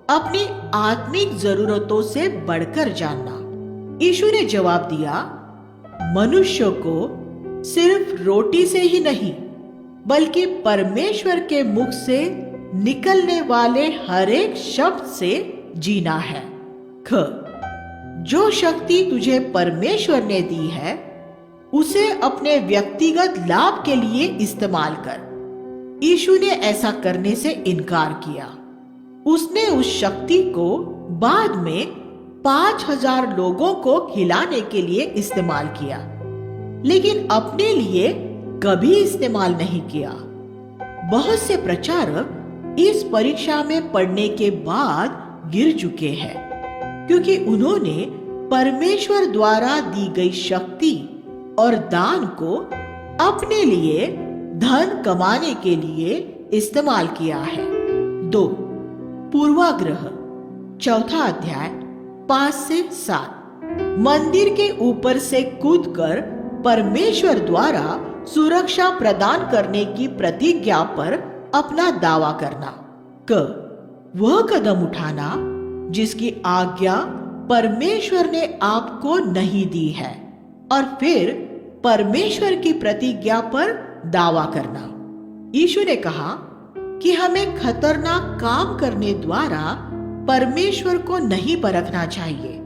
अपनी आत्मिक जरूरतों से बढ़कर जानना। यीशु ने जवाब दिया, मनुष्य को सिर्फ रोटी से ही नहीं, बल्कि परमेश्वर के मुख से निकलने वाले हर एक शब्द से जीना है। ख. जो शक्ति तुझे परमेश्वर ने दी है, उसे अपने व्यक्तिगत लाभ के लिए इस्तेमाल कर। यीशु ने ऐसा करने से इनकार किया। उसने उस शक्ति को बाद में 5000 लोगों को खिलाने के लिए इस्तेमाल किया, लेकिन अपने लिए कभी इस्तेमाल नहीं किया। बहुत से प्रचारक इस परीक्षा में पढ़ने के बाद गिर चुके हैं, क्योंकि उन्होंने परमेश्वर द्वारा दी गई शक्ति और दान को अपने लिए धन कमाने के लिए इस्तेमाल किया है। 2. पूर्वाग्रह। चौथा अध्याय 5 से 7। मंदिर के ऊपर से कूदकर परमेश्वर द्वारा सुरक्षा प्रदान करने की प्रतिज्ञा पर अपना दावा करना। क. वह कदम उठाना जिसकी आज्ञा परमेश्वर ने आपको नहीं दी है और फिर परमेश्वर की प्रतिज्ञा पर दावा करना। यीशु ने कहा कि हमें खतरनाक काम करने द्वारा परमेश्वर को नहीं परखना चाहिए।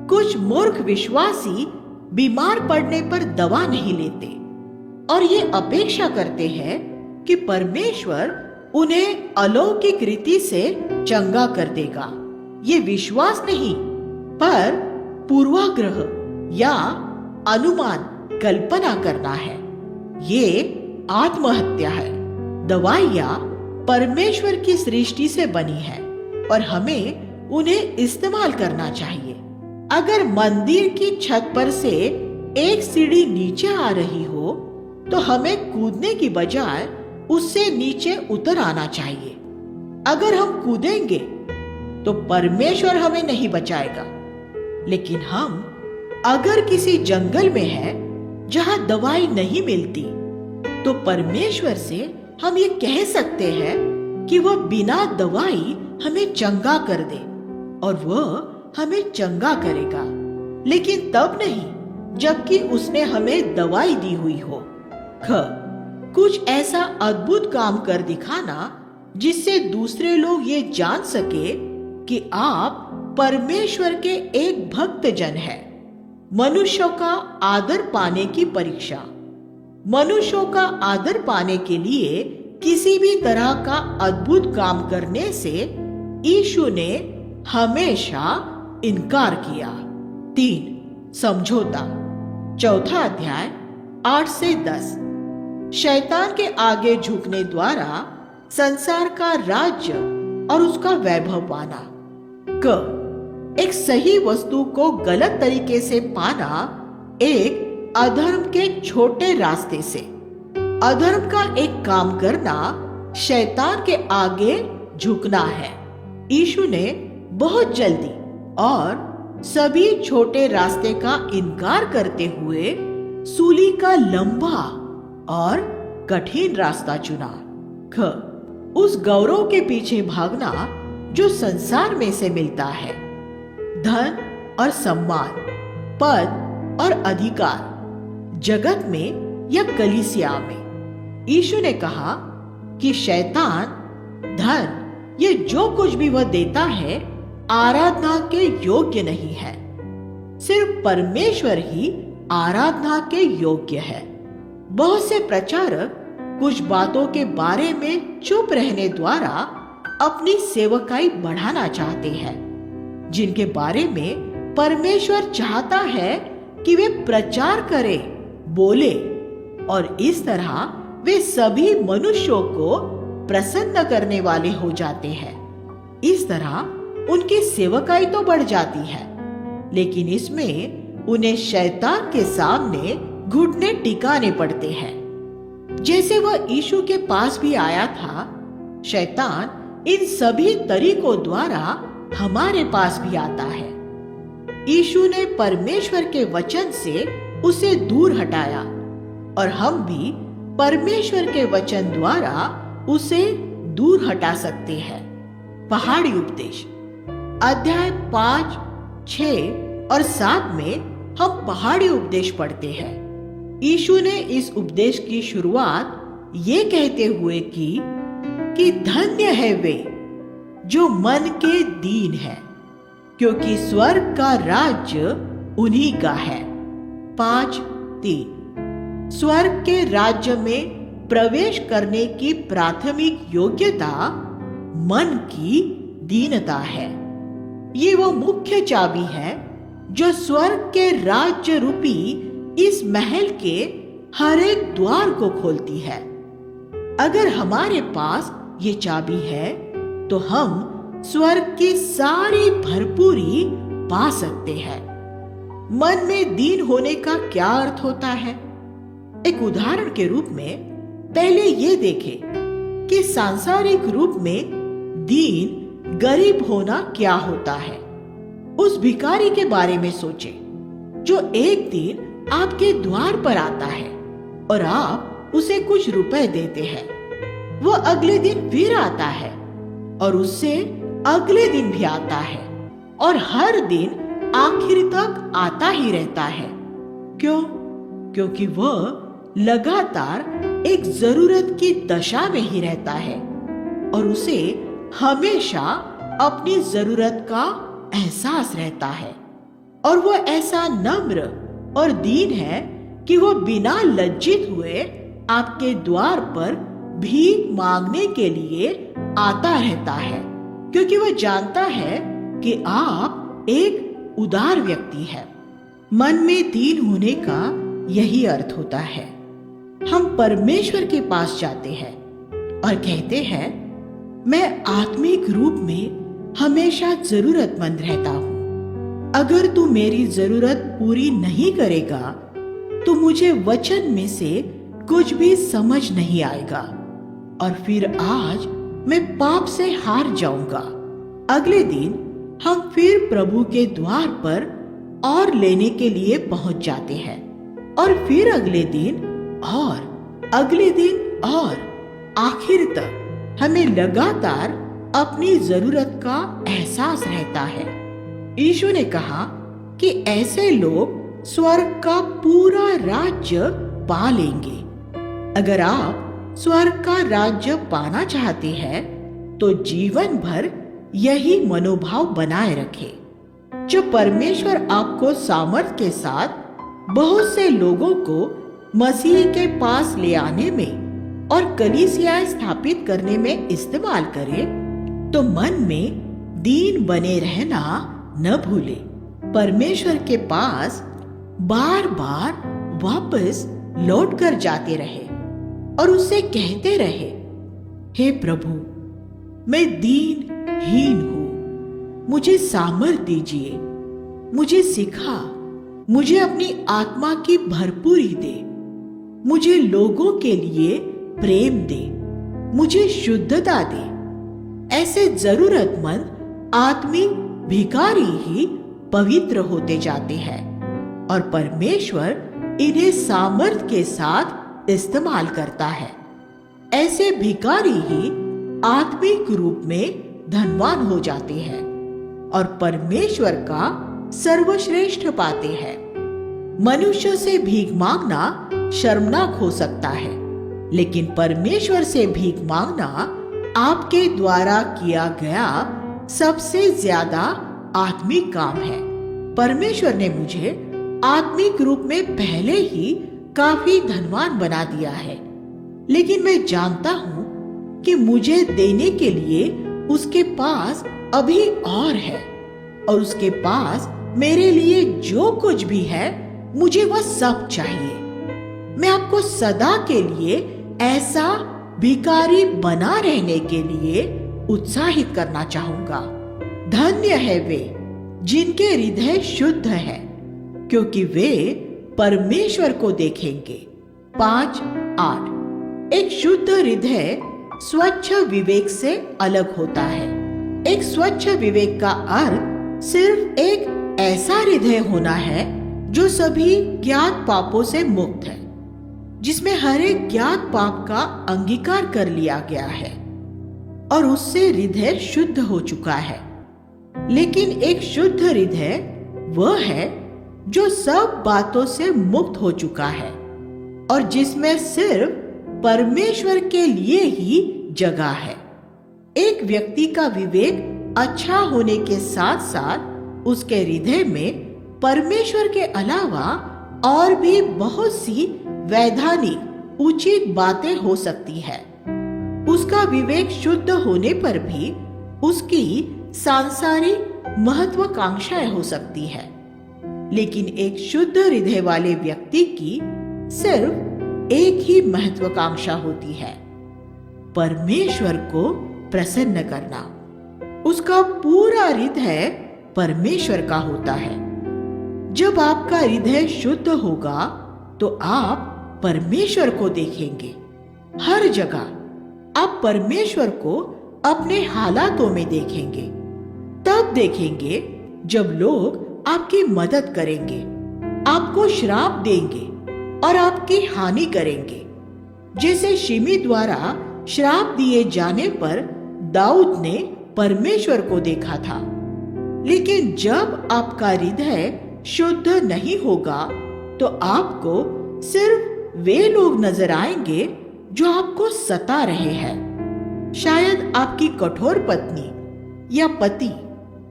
कुछ मूर्ख विश्वासी बीमार पड़ने पर दवा नहीं लेते और ये अपेक्षा करते हैं कि परमेश्वर उन्हें अलौकिक रीति से चंगा कर देगा। ये विश्वास नहीं पर पूर्वाग्रह या अनुमान, कल्पना करना है। ये आत्महत्या है। दवाइयाँ परमेश्वर की सृष्टि से बनी है और हमें उन्हें इस्तेमाल करना चाहिए। अगर मंदिर की छत पर से एक सीढ़ी नीचे आ रही हो तो हमें कूदने की बजाय उससे नीचे उतर आना चाहिए। अगर हम कूदेंगे तो परमेश्वर हमें नहीं बचाएगा, लेकिन हम अगर किसी जंगल में है जहां दवाई नहीं मिलती तो परमेश्वर से हम ये कह सकते हैं कि वह बिना दवाई हमें चंगा कर दे और वह हमें चंगा करेगा, लेकिन तब नहीं जबकि उसने हमें दवाई दी हुई हो। ख. कुछ ऐसा अद्भुत काम कर दिखाना जिससे दूसरे लोग ये जान सके कि आप परमेश्वर के एक भक्त जन हैं। मनुष्यों का आदर पाने की परीक्षा। मनुष्यों का आदर पाने के लिए किसी भी तरह का अद्भुत काम करने से यीशु ने हमेशा इनकार किया। 3. समझौता। चौथा अध्याय 8 से 10। शैतान के आगे झुकने द्वारा संसार का राज्य और उसका वैभव पाना। क. एक सही वस्तु को गलत तरीके से पाना एक अधर्म के छोटे रास्ते से। अधर्म का एक काम करना शैतान के आगे झुकना है। यीशु ने बहुत जल्दी और सभी छोटे रास्ते का इनकार करते हुए सूली का लंबा और कठिन रास्ता चुना। ख. उस गौरव के पीछे भागना जो संसार में से मिलता है, धन और सम्मान, पद और अधिकार, जगत में या कलीसिया में। यीशु ने कहा कि शैतान धन ये जो कुछ भी वह देता है आराधना के योग्य नहीं है। सिर्फ परमेश्वर ही आराधना के योग्य है। बहुत से प्रचारक कुछ बातों के बारे में चुप रहने द्वारा अपनी सेवकाई बढ़ाना चाहते हैं, जिनके बारे में परमेश्वर चाहता है कि वे प्रचार करें, बोले, और इस तरह वे सभी मनुष्यों को प्रसन्न करने वाले हो जाते हैं। इस तरह उनकी सेवकाई तो बढ़ जाती है, लेकिन इसमें उन्हें शैतान के सामने घुटने टिकाने पड़ते हैं। जैसे वह यीशु के पास भी आया था, शैतान इन सभी तरीकों द्वारा हमारे पास भी आता है। यीशु ने परमेश्वर के वचन से उसे दूर हटाया और हम भी परमेश्वर के वचन द्वारा उसे दूर हटा सकते हैं। पहाड़ी उपदेश। अध्याय 5, 6 और 7 में हम पहाड़ी उपदेश पढ़ते हैं। यीशु ने इस उपदेश की शुरुआत ये कहते हुए की कि धन्य है वे जो मन के दीन है, क्योंकि स्वर्ग का राज्य उन्हीं का है। 5:3। स्वर्ग के राज्य में प्रवेश करने की प्राथमिक योग्यता मन की दीनता है। ये वो मुख्य चाबी है जो स्वर्ग के राज्य रूपी इस महल के हर एक द्वार को खोलती है। अगर हमारे पास ये चाबी है तो हम स्वर्ग की सारी भरपूरी पा सकते हैं। मन में दीन होने का क्या अर्थ होता है? एक उदाहरण के रूप में पहले ये देखें कि सांसारिक रूप में दीन गरीब होना क्या होता है। उस भिखारी के बारे में सोचें जो एक दिन आपके द्वार पर आता है और आप उसे कुछ रुपए देते हैं। वो अगले दिन फिर आता है और उससे अगले दिन भी आता है और हर दिन आखिर तक आता ही रहता है। क्यों? क्योंकि वह लगातार एक जरूरत की दशा में ही रहता है और उसे हमेशा अपनी जरूरत का एहसास रहता है। और वह ऐसा नम्र और दीन है कि वह बिना लज्जित हुए आपके द्वार पर भीख मांगने के लिए आता रहता है, क्योंकि वह जानता है कि आप एक उदार व्यक्ति है। मन में दीन होने का यही अर्थ होता है। हम परमेश्वर के पास जाते हैं और कहते हैं, मैं आत्मिक रूप में हमेशा जरूरतमंद रहता हूँ। अगर तू मेरी जरूरत पूरी नहीं करेगा तो मुझे वचन में से कुछ भी समझ नहीं आएगा और फिर आज मैं पाप से हार जाऊंगा। अगले दिन हम फिर प्रभु के द्वार पर और लेने के लिए पहुंच जाते हैं और फिर अगले दिन और अगले दिन और आखिर तक हमें लगातार अपनी जरूरत का एहसास रहता है। यीशु ने कहा कि ऐसे लोग स्वर्ग का पूरा राज्य पा लेंगे। अगर आप स्वर्ग का राज्य पाना चाहते हैं तो जीवन भर यही मनोभाव बनाए रखें। जो परमेश्वर आपको सामर्थ के साथ बहुत से लोगों को मसीह के पास ले आने में और कलीसियाएं स्थापित करने में इस्तेमाल करे, तो मन में दीन बने रहना न भूले। परमेश्वर के पास बार बार वापस लौट कर जाते रहे और उससे कहते रहे, हे प्रभु, मैं दीनहीन हूँ, मुझे सामर्थ दीजिए, मुझे सिखा, मुझे अपनी आत्मा की भरपूरी दे, मुझे लोगों के लिए प्रेम दे, मुझे शुद्धता दे। ऐसे जरूरतमंद आत्मिक भिखारी ही पवित्र होते जाते हैं और परमेश्वर इन्हें सामर्थ के साथ इस्तेमाल करता है। ऐसे भिखारी ही आत्मिक रूप में धनवान हो जाते हैं और परमेश्वर का सर्वश्रेष्ठ पाते हैं। मनुष्य से भीख मांगना शर्मनाक हो सकता है, लेकिन परमेश्वर से भीख मांगना आपके द्वारा किया गया सबसे ज्यादा आत्मिक काम है। परमेश्वर ने मुझे आत्मिक रूप में पहले ही काफी धनवान बना दिया है, लेकिन मैं जानता हूँ कि मुझे देने के लिए उसके पास अभी और है और उसके पास मेरे लिए जो कुछ भी है मुझे वह सब चाहिए। मैं आपको सदा के लिए ऐसा भिखारी बना रहने के लिए उत्साहित करना चाहूंगा। धन्य है वे जिनके हृदय शुद्ध है, क्योंकि वे परमेश्वर को देखेंगे। 5:8 एक शुद्ध हृदय स्वच्छ विवेक से अलग होता है। एक स्वच्छ विवेक का अर्थ सिर्फ एक ऐसा हृदय होना है जो सभी ज्ञात पापों से मुक्त है, जिसमें हर एक ज्ञात पाप का अंगीकार कर लिया गया है और उससे हृदय शुद्ध हो चुका है। लेकिन एक शुद्ध हृदय वह है जो सब बातों से मुक्त हो चुका है और जिसमें सिर्फ परमेश्वर के लिए ही जगह है। एक व्यक्ति का विवेक अच्छा होने के साथ साथ उसके हृदय में परमेश्वर के अलावा और भी बहुत सी वैधानिक उचित बातें हो सकती है। उसका विवेक शुद्ध होने पर भी उसकी सांसारिक महत्वाकांक्षाएं हो सकती है, लेकिन एक शुद्ध हृदय वाले व्यक्ति की सिर्फ एक ही महत्वाकांक्षा होती है, परमेश्वर को प्रसन्न करना। उसका पूरा हृदय परमेश्वर का होता है। जब आपका हृदय शुद्ध होगा तो आप परमेश्वर को देखेंगे। हर जगह आप परमेश्वर को अपने हालातों में देखेंगे। तब देखेंगे जब लोग आपकी मदद करेंगे, आपको श्राप देंगे और आपकी हानि करेंगे। जैसे शिमी द्वारा श्राप दिए जाने पर दाऊद ने परमेश्वर को देखा था। लेकिन जब आपका हृदय शुद्ध नहीं होगा तो आपको सिर्फ वे लोग नजर आएंगे जो आपको सता रहे हैं। शायद आपकी कठोर पत्नी या पति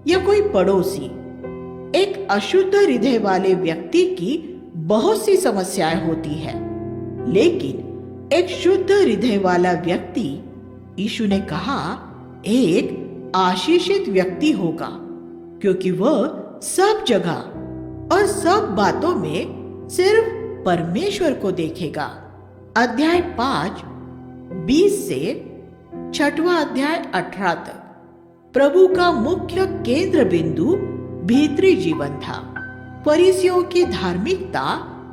या कोई पड़ोसी। एक अशुद्ध हृदय वाले व्यक्ति की बहुत सी समस्याएं होती है, लेकिन एक शुद्ध हृदय वाला व्यक्ति, यीशु ने कहा, एक आशीषित व्यक्ति होगा, क्योंकि वह सब जगह और सब बातों में सिर्फ परमेश्वर को देखेगा। अध्याय 5 20 से 6वां अध्याय 18 तक प्रभु का मुख्य केंद्र बिंदु भीतरी जीवन था। फरीसियों की धार्मिकता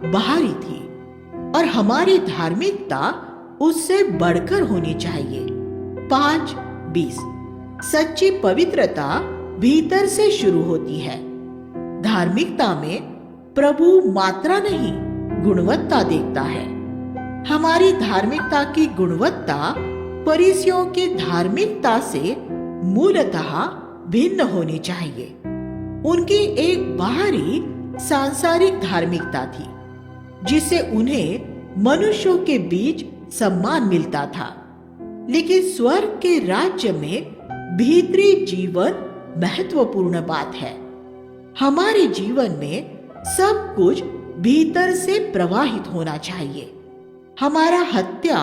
बाहरी थी और हमारी धार्मिकता उससे बढ़कर होनी चाहिए। 5:20 सच्ची पवित्रता भीतर से शुरू होती है। धार्मिकता में प्रभु मात्रा नहीं, गुणवत्ता देखता है। हमारी धार्मिकता की गुणवत्ता फरीसियों की धार्मिकता से मूलतः भिन्न होनी चाहिए। उनकी एक बाहरी सांसारिक धार्मिकता थी, जिससे उन्हें मनुष्यों के बीच सम्मान मिलता था। लेकिन स्वर्ग के राज्य में भीतरी जीवन महत्वपूर्ण बात है। हमारे जीवन में सब कुछ भीतर से प्रवाहित होना चाहिए। हमारा हत्या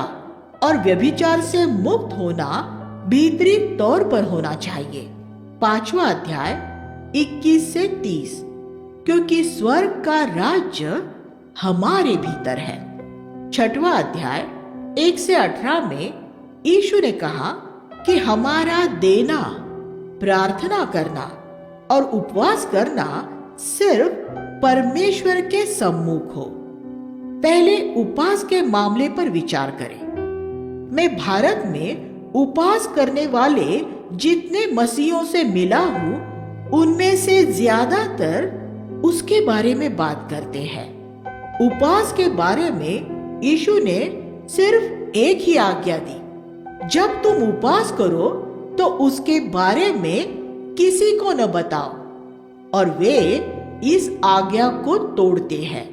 और व्यभिचार से मुक्त होना भीतरी तौर पर होना चाहिए। 5वां अध्याय 21 से 30 क्योंकि स्वर्ग का राज्य हमारे भीतर है। 6वां अध्याय 1 से 18 में यीशु ने कहा कि हमारा देना, प्रार्थना करना और उपवास करना सिर्फ परमेश्वर के सम्मुख हो। पहले उपवास के मामले पर विचार करें। मैं भारत में उपवास करने वाले जितने मसीहों से मिला हूं, उनमें से ज्यादातर उसके बारे में बात करते हैं। उपवास के बारे में यीशु ने सिर्फ एक ही आज्ञा दी, जब तुम उपवास करो तो उसके बारे में किसी को न बताओ, और वे इस आज्ञा को तोड़ते हैं।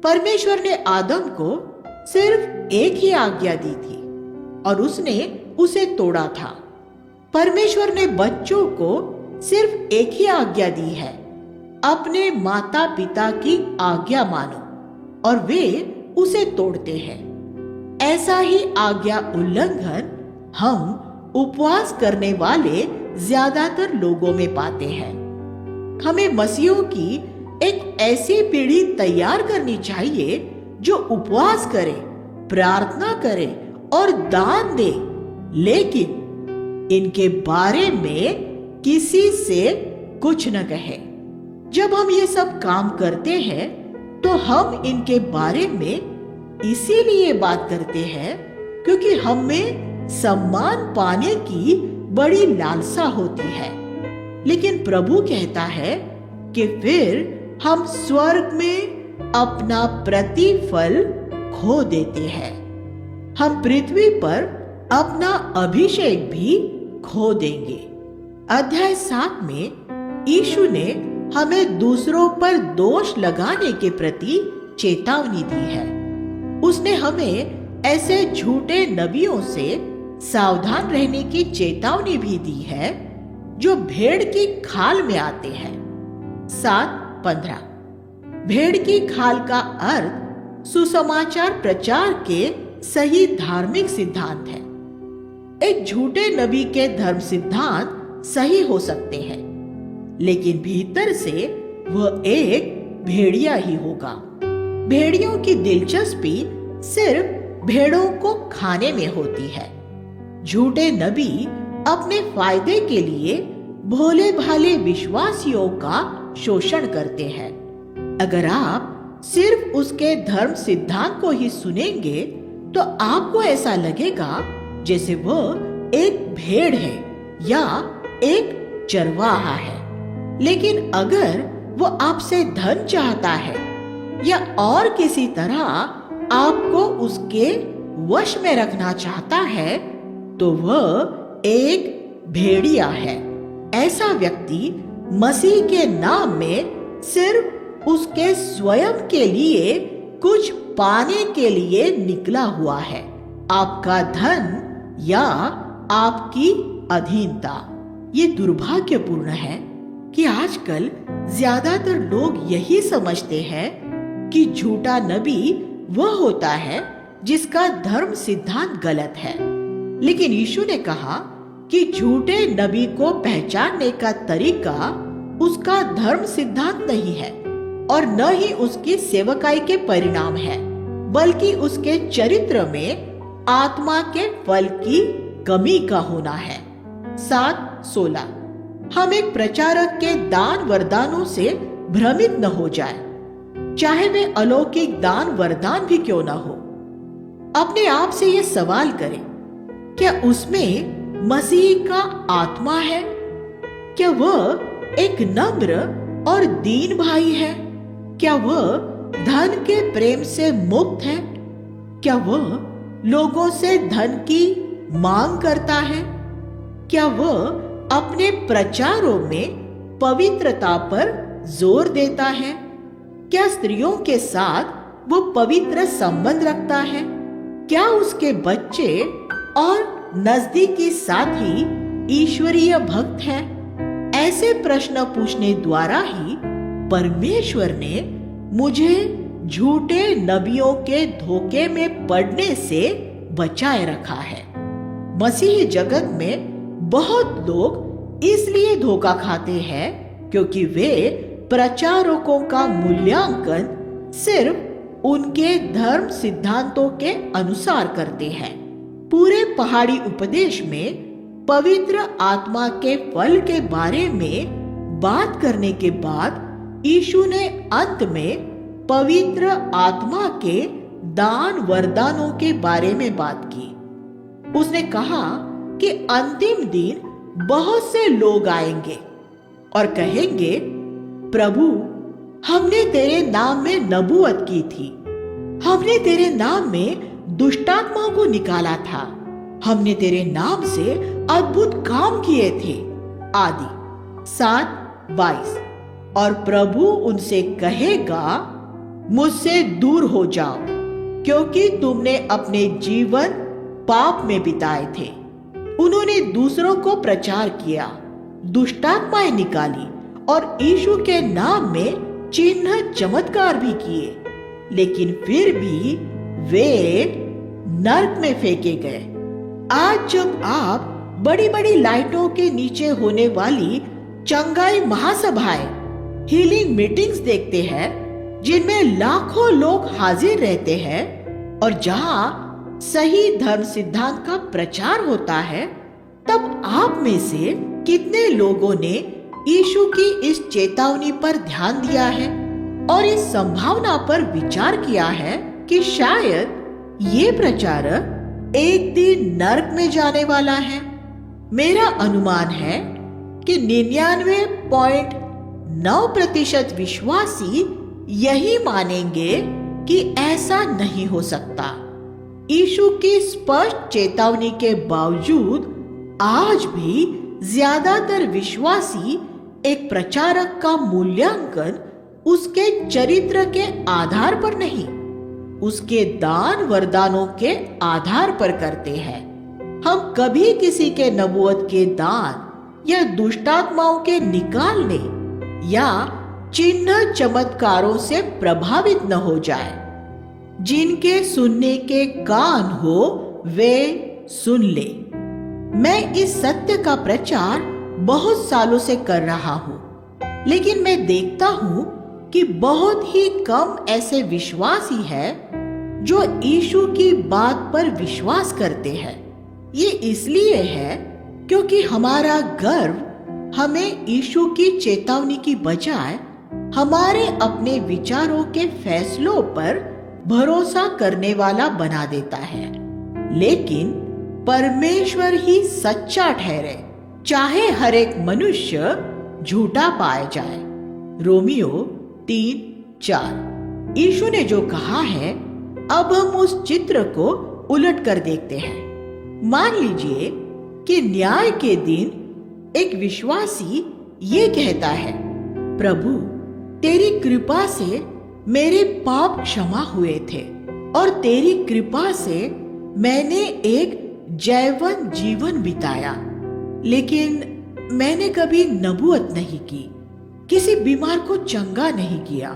परमेश्वर ने आदम को सिर्फ एक ही आज्ञा दी थी और उसने उसे तोड़ा था। परमेश्वर ने बच्चों को सिर्फ एक ही आज्ञा दी है, अपने माता पिता की आज्ञा मानो, और वे उसे तोड़ते हैं। ऐसा ही आज्ञा उल्लंघन हम उपवास करने वाले ज्यादातर लोगों में पाते हैं। हमें मसीहों की एक ऐसी पीढ़ी तैयार करनी चाहिए जो उपवास करे, प्रार्थना करे और दान दे, लेकिन इनके बारे में किसी से कुछ न कहे। जब हम ये सब काम करते हैं तो हम इनके बारे में इसीलिए बात करते हैं क्योंकि हमें सम्मान पाने की बड़ी लालसा होती है। लेकिन प्रभु कहता है कि फिर हम स्वर्ग में अपना प्रतिफल खो देते हैं। हम पृथ्वी पर अपना अभिषेक भी खो देंगे। अध्याय 7 में यीशु ने हमें दूसरों पर दोष लगाने के प्रति चेतावनी दी है। उसने हमें ऐसे झूठे नबियों से सावधान रहने की चेतावनी भी दी है जो भेड़ की खाल में आते हैं। 7:15 भेड़ की खाल का अर्थ सुसमाचार प्रचार के सही धार्मिक सिद्धांत है। एक झूठे नबी के धर्म सिद्धांत सही हो सकते हैं, लेकिन भीतर से वह एक भेड़िया ही होगा। भेड़ियों की दिलचस्पी सिर्फ भेड़ों को खाने में होती है। झूठे नबी अपने फायदे के लिए भोले भाले विश्वासियों का शोषण करते हैं। अगर आप सिर्फ उसके धर्म सिद्धांत को ही सुनेंगे तो आपको ऐसा लगेगा जैसे वह एक भेड़ है या एक चरवाहा है। लेकिन अगर वो आपसे धन चाहता है या और किसी तरह आपको उसके वश में रखना चाहता है तो वह एक भेड़िया है। ऐसा व्यक्ति मसीह के नाम में सिर्फ उसके स्वयं के लिए कुछ पाने के लिए निकला हुआ है, आपका धन या आपकी अधीनता। ये दुर्भाग्यपूर्ण है कि आजकल ज्यादातर लोग यही समझते हैं कि झूठा नबी वह होता है जिसका धर्म सिद्धांत गलत है। लेकिन यीशु ने कहा कि झूठे नबी को पहचानने का तरीका उसका धर्म सिद्धांत नहीं है और न ही उसकी सेवकाई के परिणाम है, बल्कि उसके चरित्र में आत्मा के फल की कमी का होना है। 7:16 हम एक प्रचारक के दान वरदानों से भ्रमित न हो जाए, चाहे वे अलौकिक दान वरदान भी क्यों न हो। अपने आप से ये सवाल करें, क्या उसमें मसीह का आत्मा है? क्या वह एक नम्र और दीन भाई है? क्या वह धन के प्रेम से मुक्त है? क्या वह लोगों से धन की मांग करता है? क्या वह अपने प्रचारों में पवित्रता पर जोर देता है? क्या स्त्रियों के साथ वो पवित्र संबंध रखता है? क्या उसके बच्चे और नजदीकी साथी ईश्वरीय भक्त है? ऐसे प्रश्न पूछने द्वारा ही परमेश्वर ने मुझे झूठे नबियों के धोखे में पड़ने से बचाए रखा है। मसीही जगत में बहुत लोग इसलिए धोखा खाते हैं क्योंकि वे प्रचारकों का मूल्यांकन सिर्फ उनके धर्म सिद्धांतों के अनुसार करते हैं। पूरे पहाड़ी उपदेश में पवित्र आत्मा के फल के बारे में बात करने के बाद यीशु ने अंत में पवित्र आत्मा के दान वरदानों के बारे में बात की। उसने कहा कि अंतिम दिन बहुत से लोग आएंगे और कहेंगे, प्रभु हमने तेरे नाम में नबूवत की थी, हमने तेरे नाम में दुष्टात्माओं को निकाला था, हमने तेरे नाम से अद्भुत काम किए थे आदि। 7:22 और प्रभु उनसे कहेगा, मुझसे दूर हो जाओ क्योंकि तुमने अपने जीवन पाप में बिताए थे। उन्होंने दूसरों को प्रचार किया, दुष्टात्माएं निकाली और यीशु के नाम में चिन्ह चमत्कार भी किए, लेकिन फिर भी वे नरक में फेंके गए। आज जब आप बड़ी बड़ी लाइटों के नीचे होने वाली चंगाई महासभाएं, हीलिंग मीटिंग्स देखते हैं जिनमें लाखों लोग हाजिर रहते हैं और जहां सही धर्म सिद्धांत का प्रचार होता है, तब आप में से कितने लोगों ने यीशु की इस चेतावनी पर ध्यान दिया है और इस संभावना पर विचार किया है कि शायद ये प्रचारक एक दिन नरक में जाने वाला है? मेरा अनुमान है कि 99.9% विश्वासी यही मानेंगे कि ऐसा नहीं हो सकता। यीशु की स्पष्ट चेतावनी के बावजूद आज भी ज्यादातर विश्वासी एक प्रचारक का मूल्यांकन उसके चरित्र के आधार पर नहीं, उसके दान वरदानों के आधार पर करते हैं। हम कभी किसी के नबूवत के दान या दुष्टात्माओं के निकालने या चिन्ह चमत्कारों से प्रभावित न हो जाए। जिनके सुनने के कान हो वे सुन ले। मैं इस सत्य का प्रचार बहुत सालों से कर रहा हूँ, लेकिन मैं देखता हूँ कि बहुत ही कम ऐसे विश्वासी हैं जो यीशु की बात पर विश्वास करते हैं। ये इसलिए है क्योंकि हमारा गर्व हमें यीशु की चेतावनी की बजाय हमारे अपने विचारों के फैसलों पर भरोसा करने वाला बना देता है, लेकिन परमेश्वर ही सच्चा ठहरे, चाहे हर एक मनुष्य झूठा पाया जाए। रोमियो 3:4। यीशु ने जो कहा है, अब हम उस चित्र को उलट कर देखते हैं। मान लीजिए कि न्याय के दिन एक विश्वासी ये कहता है, प्रभु तेरी कृपा से मेरे पाप क्षमा हुए थे और तेरी कृपा से मैंने एक जैवन जीवन बिताया, लेकिन मैंने कभी नबूवत नहीं की, किसी बीमार को चंगा नहीं किया,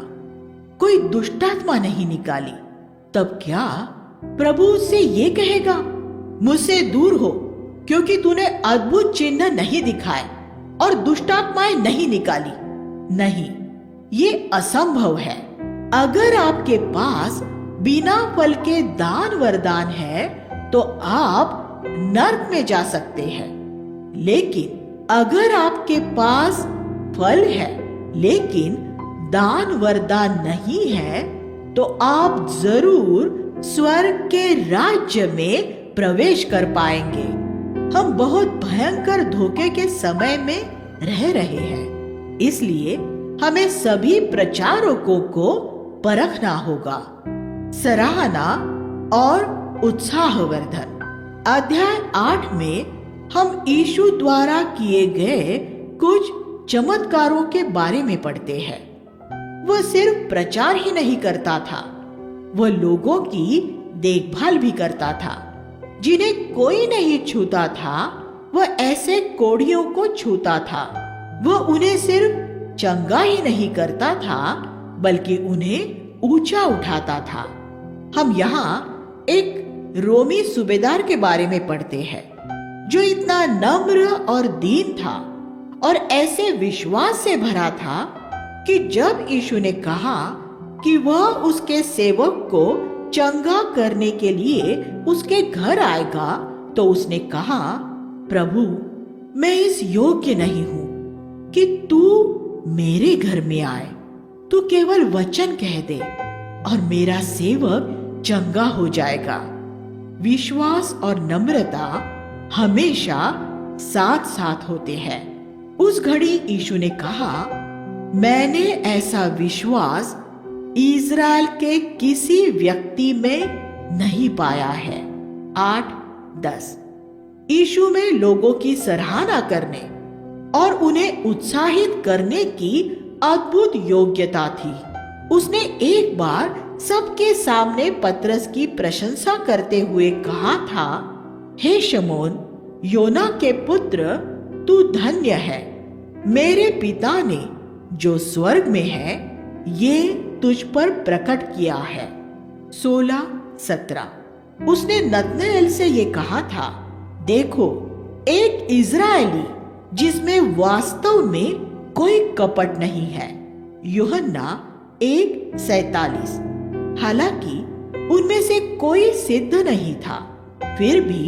कोई दुष्टात्मा नहीं निकाली। तब क्या प्रभु उससे ये कहेगा, मुझसे दूर हो, क्योंकि तूने अद्भुत चिन्ह नहीं दिखाए और दुष्टात्माएं नहीं निकाली? नहीं, ये असंभव है। अगर आपके पास बिना फल के दान वरदान है तो आप नर्क में जा सकते हैं, लेकिन अगर आपके पास फल है लेकिन दान वरदान नहीं है तो आप जरूर स्वर्ग के राज्य में प्रवेश कर पाएंगे। हम बहुत भयंकर धोखे के समय में रह रहे हैं, इसलिए हमें सभी प्रचारकों को परखना होगा। सराहना और उत्साहवर्धन। अध्याय 8 में हम यीशु द्वारा किए गए कुछ चमत्कारों के बारे में पढ़ते हैं। वह सिर्फ प्रचार ही नहीं करता था, वह लोगों की देखभाल भी करता था। जिन्हें कोई नहीं छूता था, वह ऐसे कोढ़ियों को छूता था। वह उन्हें सिर्फ चंगा ही नहीं करता था, बल्कि उन्हें ऊंचा उठाता था। हम यहाँ एक रोमी सूबेदार के बारे में पढ़ते हैं, जो इतना नम्र और दीन था और ऐसे विश्वास से भरा था कि जब यीशु ने कहा कि वह उसके सेवक को चंगा करने के लिए उसके घर आएगा, तो उसने कहा, प्रभु मैं इस योग्य नहीं हूं कि तू मेरे घर में आए। तू केवल वचन कह दे और मेरा सेवक चंगा हो जाएगा। विश्वास और नम्रता हमेशा साथ साथ होते हैं। उस घड़ी यीशु ने कहा, मैंने ऐसा विश्वास इज़राइल के किसी व्यक्ति में नहीं पाया है। 8:10। यीशु में लोगों की सराहना करने और उन्हें उत्साहित करने की अद्भुत योग्यता थी। उसने एक बार सबके सामने पतरस की प्रशंसा करते हुए कहा था, हे शमौन, योना के पुत्र, तू धन्य है। मेरे पिता ने जो स्वर्ग में है ये तुझ पर प्रकट किया है। 16:17। उसने नतनएल से ये कहा था, देखो एक इज़राइली जिसमें वास्तव में कोई कपट नहीं है। यूहन्ना 1:47। हालांकि उनमें से कोई सिद्ध नहीं था, फिर भी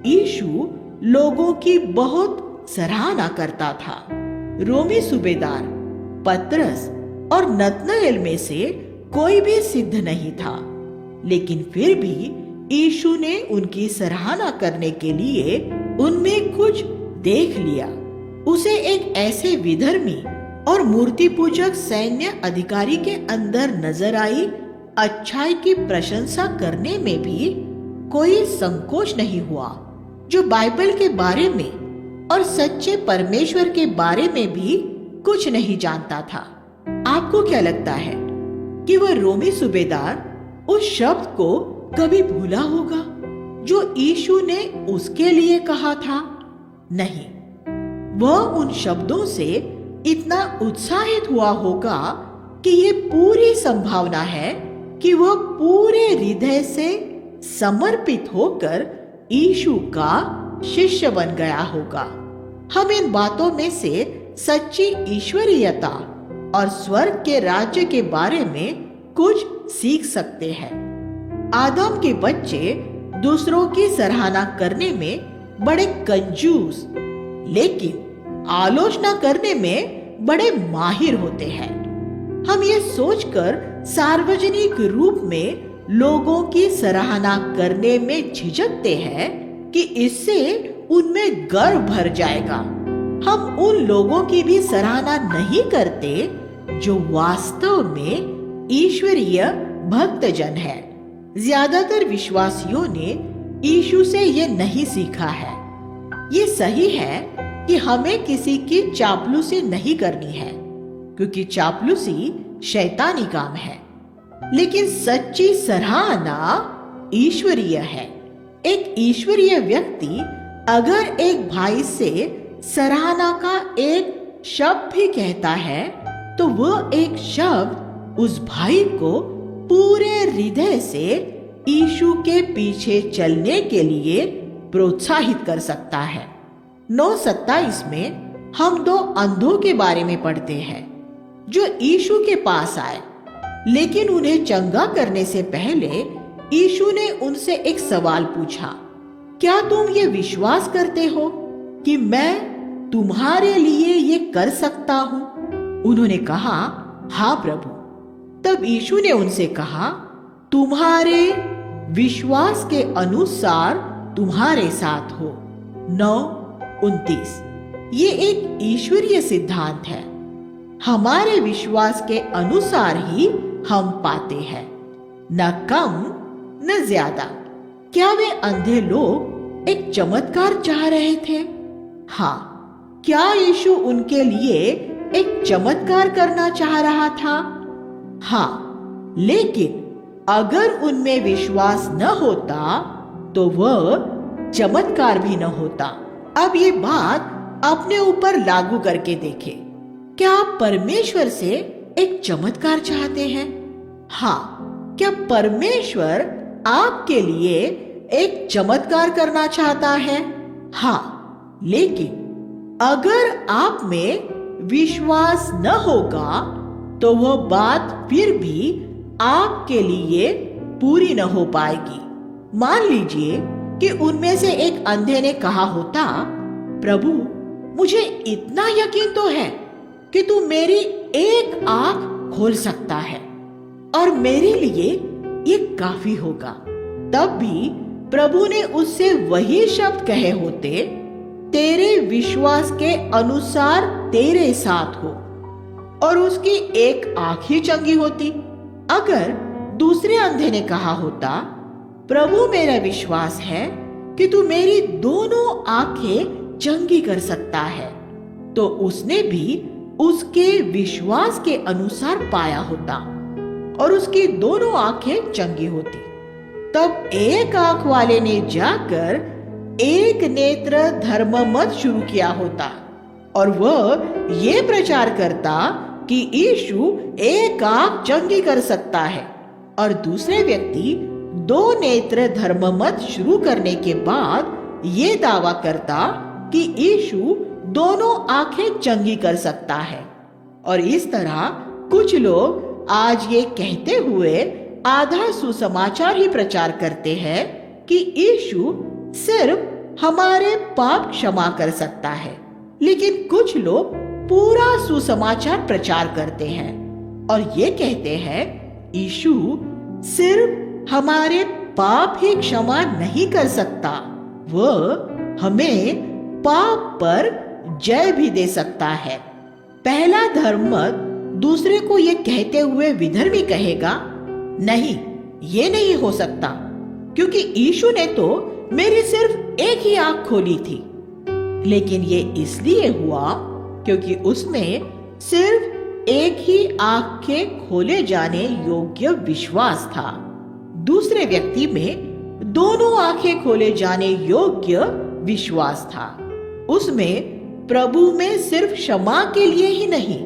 यीशु लोगों की बहुत सराहना करता था। रोमी सूबेदार पतरस और नतनएल में से कोई भी सिद्ध नहीं था, लेकिन फिर भी यीशु ने उनकी सराहना करने के लिए उनमें कुछ देख लिया। उसे एक ऐसे विधर्मी और मूर्ति पूजक सैन्य अधिकारी के अंदर नजर आई अच्छाई की प्रशंसा करने में भी कोई संकोच नहीं हुआ, जो बाइबल के बारे में और सच्चे परमेश्वर के बारे में भी कुछ नहीं जानता था। आपको क्या लगता है कि वह रोमी सूबेदार उस शब्द को कभी भूला होगा जो यीशु ने उसके लिए कहा था? नहीं, वह उन शब्दों से इतना उत्साहित हुआ होगा कि ये पूरी संभावना है कि वह पूरे हृदय से समर्पित होकर यीशु का शिष्य बन गया होगा। हम इन बातों में से सच्ची ईश्वरीयता और स्वर्ग के राज्य के बारे में कुछ सीख सकते हैं। आदम के बच्चे दूसरों की सराहना करने में बड़े कंजूस, लेकिन आलोचना करने में बड़े माहिर होते हैं। हम ये सोचकर सार्वजनिक रूप में लोगों की सराहना करने में झिझकते हैं कि इससे उनमें गर्व भर जाएगा। हम उन लोगों की भी सराहना नहीं करते जो वास्तव में ईश्वरीय भक्तजन है। ज्यादातर विश्वासियों ने यीशु से ये नहीं सीखा है। ये सही है कि हमें किसी की चापलूसी नहीं करनी है, क्योंकि चापलूसी शैतानी काम है। लेकिन सच्ची सराहना ईश्वरीय है। एक ईश्वरीय व्यक्ति अगर एक भाई से सराहना का एक शब्द भी कहता है तो वह एक शब्द उस भाई को पूरे हृदय से यीशु के पीछे चलने के लिए प्रोत्साहित कर सकता है। 9:27 में हम 2 अंधों के बारे में पढ़ते हैं जो यीशु के पास आए, लेकिन उन्हें चंगा करने से पहले यीशु ने उनसे एक सवाल पूछा, क्या तुम ये विश्वास करते हो कि मैं तुम्हारे लिए ये कर सकता हूँ? उन्होंने कहा, हाँ प्रभु। तब यीशु ने उनसे कहा, तुम्हारे विश्वास के अनुसार तुम्हारे साथ हो। 9:29। ये एक ईश्वरीय सिद्धांत है। हमारे विश्वास के अनुसार ही हम पाते हैं, न कम न ज्यादा। क्या वे अंधे लोग एक चमत्कार चाह रहे थे? हाँ। क्या यीशु उनके लिए एक चमत्कार करना चाह रहा था? हाँ। लेकिन अगर उनमें विश्वास न होता तो वह चमत्कार भी न होता। अब ये बात अपने ऊपर लागू करके देखें। क्या आप परमेश्वर से एक चमत्कार चाहते हैं? हाँ। क्या परमेश्वर आपके लिए एक चमत्कार करना चाहता है? हाँ। लेकिन अगर आप में विश्वास न होगा तो वह बात फिर भी आपके लिए पूरी न हो पाएगी। मान लीजिए कि उनमें से एक अंधे ने कहा होता, प्रभु मुझे इतना यकीन तो है कि तू मेरी एक आंख खोल सकता है और मेरे लिए ये काफी होगा। तब भी प्रभु ने उससे वही शब्द कहे होते, तेरे विश्वास के अनुसार तेरे साथ हो, और उसकी एक आंख ही चंगी होती। अगर दूसरे अंधे ने कहा होता, प्रभु मेरा विश्वास है कि तू मेरी दोनों आंखें चंगी कर सकता है, तो उसने भी उसके विश्वास के अनुसार पाया होता और उसकी दोनों आंखें चंगी होती। तब एक आंख वाले ने जाकर एक नेत्र धर्म मत शुरू किया होता और वह ये प्रचार करता कि यीशु एक आंख चंगी कर सकता है, और दूसरे व्यक्ति 2 नेत्र धर्म मत शुरू करने के बाद ये दावा करता कि यीशु दोनों आंखें चंगी कर सकता है। और इस तरह कुछ लोग आज ये कहते हुए आधा सुसमाचार ही प्रचार करते हैं कि यीशु सिर्फ हमारे पाप क्षमा कर सकता है, लेकिन कुछ लोग पूरा सुसमाचार प्रचार करते हैं और ये कहते हैं यीशु सिर्फ हमारे पाप ही क्षमा नहीं कर सकता, वह हमें पाप पर जय भी दे सकता है। पहला धर्ममत दूसरे को ये कहते हुए विधर्मी कहेगा, नहीं ये नहीं हो सकता, क्योंकि यीशु ने तो मेरी सिर्फ एक ही आंख खोली थी। लेकिन ये इसलिए हुआ क्योंकि उसमें सिर्फ एक ही आंख के खोले जाने योग्य विश्वास था। दूसरे व्यक्ति में दोनों आंखें खोले जाने योग्य विश्वास था। उसमें प्रभु में सिर्फ क्षमा के लिए ही नहीं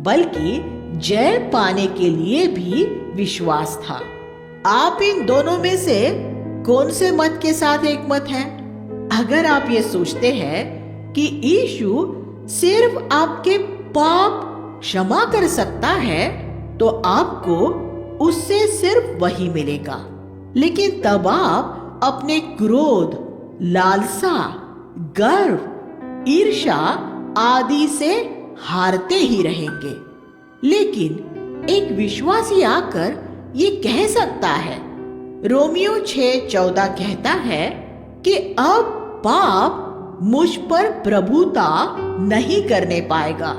बल्कि जय पाने के लिए भी विश्वास था। आप इन दोनों में से कौन से मत के साथ एक मत हैं? अगर आप ये सोचते हैं कि यीशु सिर्फ आपके पाप क्षमा कर सकता है तो आपको उससे सिर्फ वही मिलेगा, लेकिन तब आप अपने क्रोध, लालसा, गर्व, ईर्ष्या आदि से हारते ही रहेंगे। लेकिन एक विश्वासी आकर ये कह सकता है। रोमियो 6:14 कहता है कि अब पाप मुझ पर प्रभुता नहीं करने पाएगा,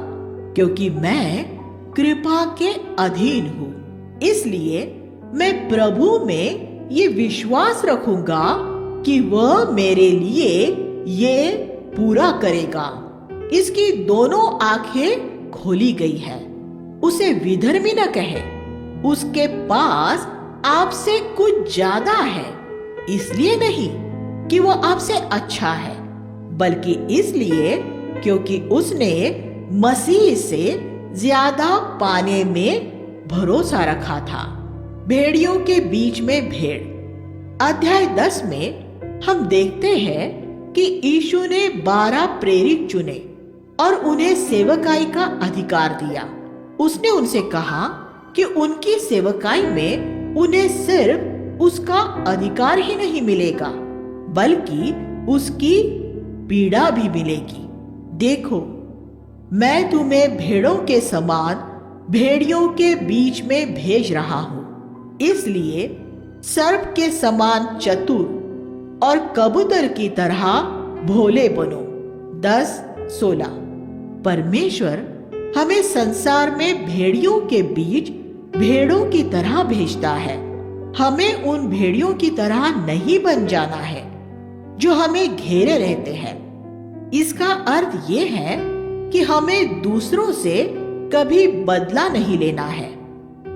क्योंकि मैं कृपा के अधीन हूँ। इसलिए मैं प्रभु में ये विश्वास रखूंगा कि वह मेरे लिए ये पूरा करेगा। इसकी दोनों आंखें खोली गई है। उसे विधर्मी न कहे। उसके पास आपसे कुछ ज्यादा है, इसलिए नहीं कि वो आपसे अच्छा है, बल्कि इसलिए क्योंकि उसने मसीह से ज्यादा पाने में भरोसा रखा था। भेड़ियों के बीच में भेड़। अध्याय 10 में हम देखते हैं कि यीशु ने 12 प्रेरित चुने और उन्हें सेवकाई का अधिकार दिया। उसने उनसे कहा कि उनकी सेवकाई में उन्हें सिर्फ उसका अधिकार ही नहीं मिलेगा, बल्कि उसकी पीड़ा भी मिलेगी। देखो, मैं तुम्हें भेड़ों के समान भेड़ियों के बीच में भेज रहा हूँ। इसलिए सर्प के समान चतुर और कबूतर की तरह भोले बनो। 10:16। परमेश्वर हमें संसार में भेड़ियों के बीच भेड़ों की तरह भेजता है। हमें उन भेड़ियों की तरह नहीं बन जाना है जो हमें घेरे रहते हैं। इसका अर्थ ये है कि हमें दूसरों से कभी बदला नहीं लेना है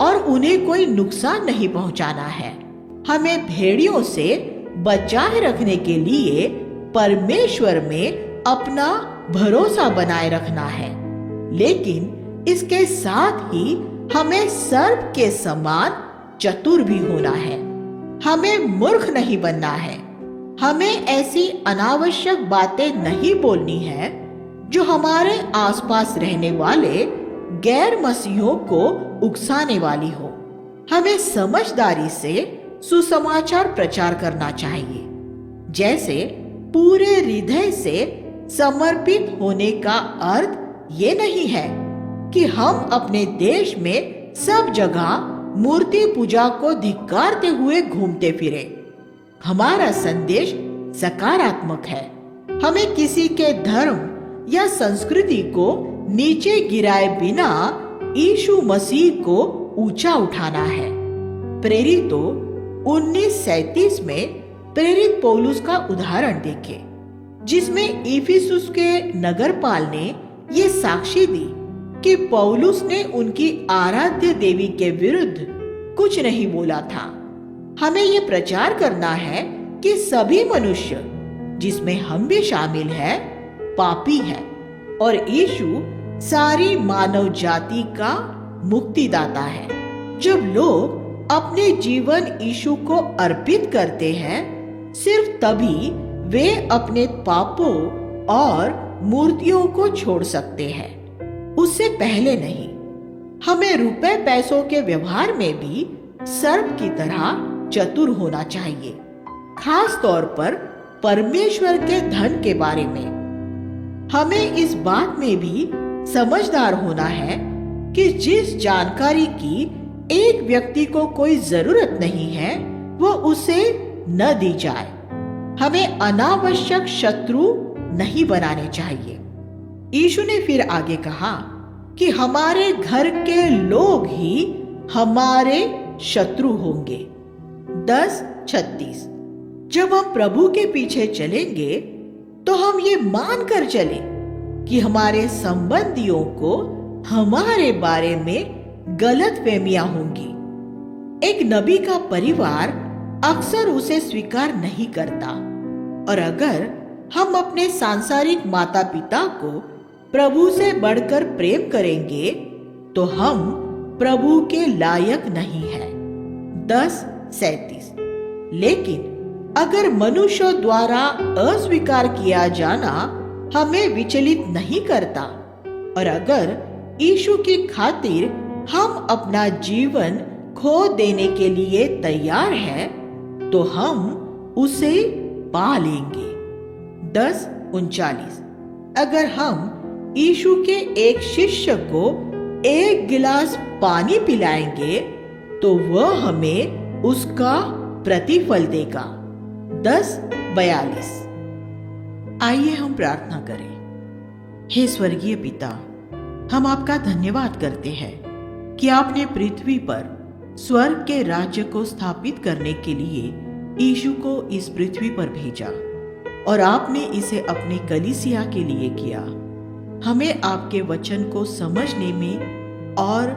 और उन्हें कोई नुकसान नहीं पहुंचाना है। हमें भेड़ियों से बचाए रखने के लिए परमेश्वर में अपना भरोसा बनाए रखना है, लेकिन इसके साथ ही हमें सर्प के समान चतुर भी होना है। हमें मूर्ख नहीं बनना है। हमें ऐसी अनावश्यक बातें नहीं बोलनी है जो हमारे आसपास रहने वाले गैर मसीहों को उकसाने वाली हो। हमें समझदारी से सुसमाचार प्रचार करना चाहिए। जैसे पूरे हृदय से समर्पित होने का अर्थ ये नहीं है कि हम अपने देश में सब जगह मूर्ति पूजा को धिक्कारते हुए घूमते फिरे। हमारा संदेश सकारात्मक है। हमें किसी के धर्म या संस्कृति को नीचे गिराए बिना यीशु मसीह को ऊंचा उठाना है। प्रेरितों 19:37 में प्रेरित पौलुस का उदाहरण देखें, जिसमें इफिसुस के नगरपाल ने ये साक्षी दी कि पौलुस ने उनकी आराध्य देवी के विरुद्ध कुछ नहीं बोला था। हमें ये प्रचार करना है कि सभी मनुष्य, जिसमें हम भी शामिल हैं, पापी है और यीशु सारी मानव जाति का मुक्तिदाता है। जब लोग अपने जीवन यीशु को अर्पित करते हैं, सिर्फ तभी वे अपने पापों और मूर्तियों को छोड़ सकते हैं, उससे पहले नहीं। हमें रुपए पैसों के व्यवहार में भी सर्प की तरह चतुर होना चाहिए, खास तौर पर परमेश्वर के धन के बारे में। हमें इस बात में भी समझदार होना है कि जिस जानकारी की एक व्यक्ति को कोई जरूरत नहीं है, वो उसे न दी जाए। हमें अनावश्यक शत्रु नहीं बनाने चाहिए। यीशु ने फिर आगे कहा कि हमारे घर के लोग ही हमारे शत्रु होंगे। 10:36। जब हम प्रभु के पीछे चलेंगे तो हम ये मान कर चले कि हमारे संबंधियों को हमारे बारे में गलत फहमियां होंगी। एक नबी का परिवार अक्सर उसे स्वीकार नहीं करता, और अगर हम अपने सांसारिक माता पिता को प्रभु से बढ़कर प्रेम करेंगे तो हम प्रभु के लायक नहीं है। 10:37। लेकिन अगर मनुष्यों द्वारा अस्वीकार किया जाना हमें विचलित नहीं करता, और अगर यीशु की खातिर हम अपना जीवन खो देने के लिए तैयार हैं, तो हम उसे पा लेंगे। 10:39। अगर हम यीशु के एक शिष्य को एक गिलास पानी पिलाएंगे तो वह हमें उसका प्रतिफल देगा। 10:42। आइए हम प्रार्थना करें। हे स्वर्गीय पिता, हम आपका धन्यवाद करते हैं कि आपने पृथ्वी पर स्वर्ग के राज्य को स्थापित करने के लिए यीशु को इस पृथ्वी पर भेजा और आपने इसे अपने कलीसिया के लिए किया। हमें आपके वचन को समझने में और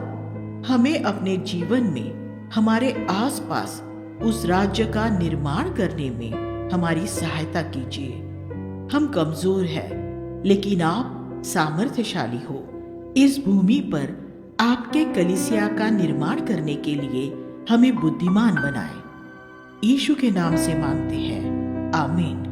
हमें अपने जीवन में हमारे आसपास उस राज्य का निर्माण करने में हमारी सहायता कीजिए। हम कमजोर हैं, लेकिन आप सामर्थ्यशाली हो। इस भूमि पर आपके कलीसिया का निर्माण करने के लिए हमें बुद्धिमान बनाए। यीशु के नाम से मांगते हैं, आमीन।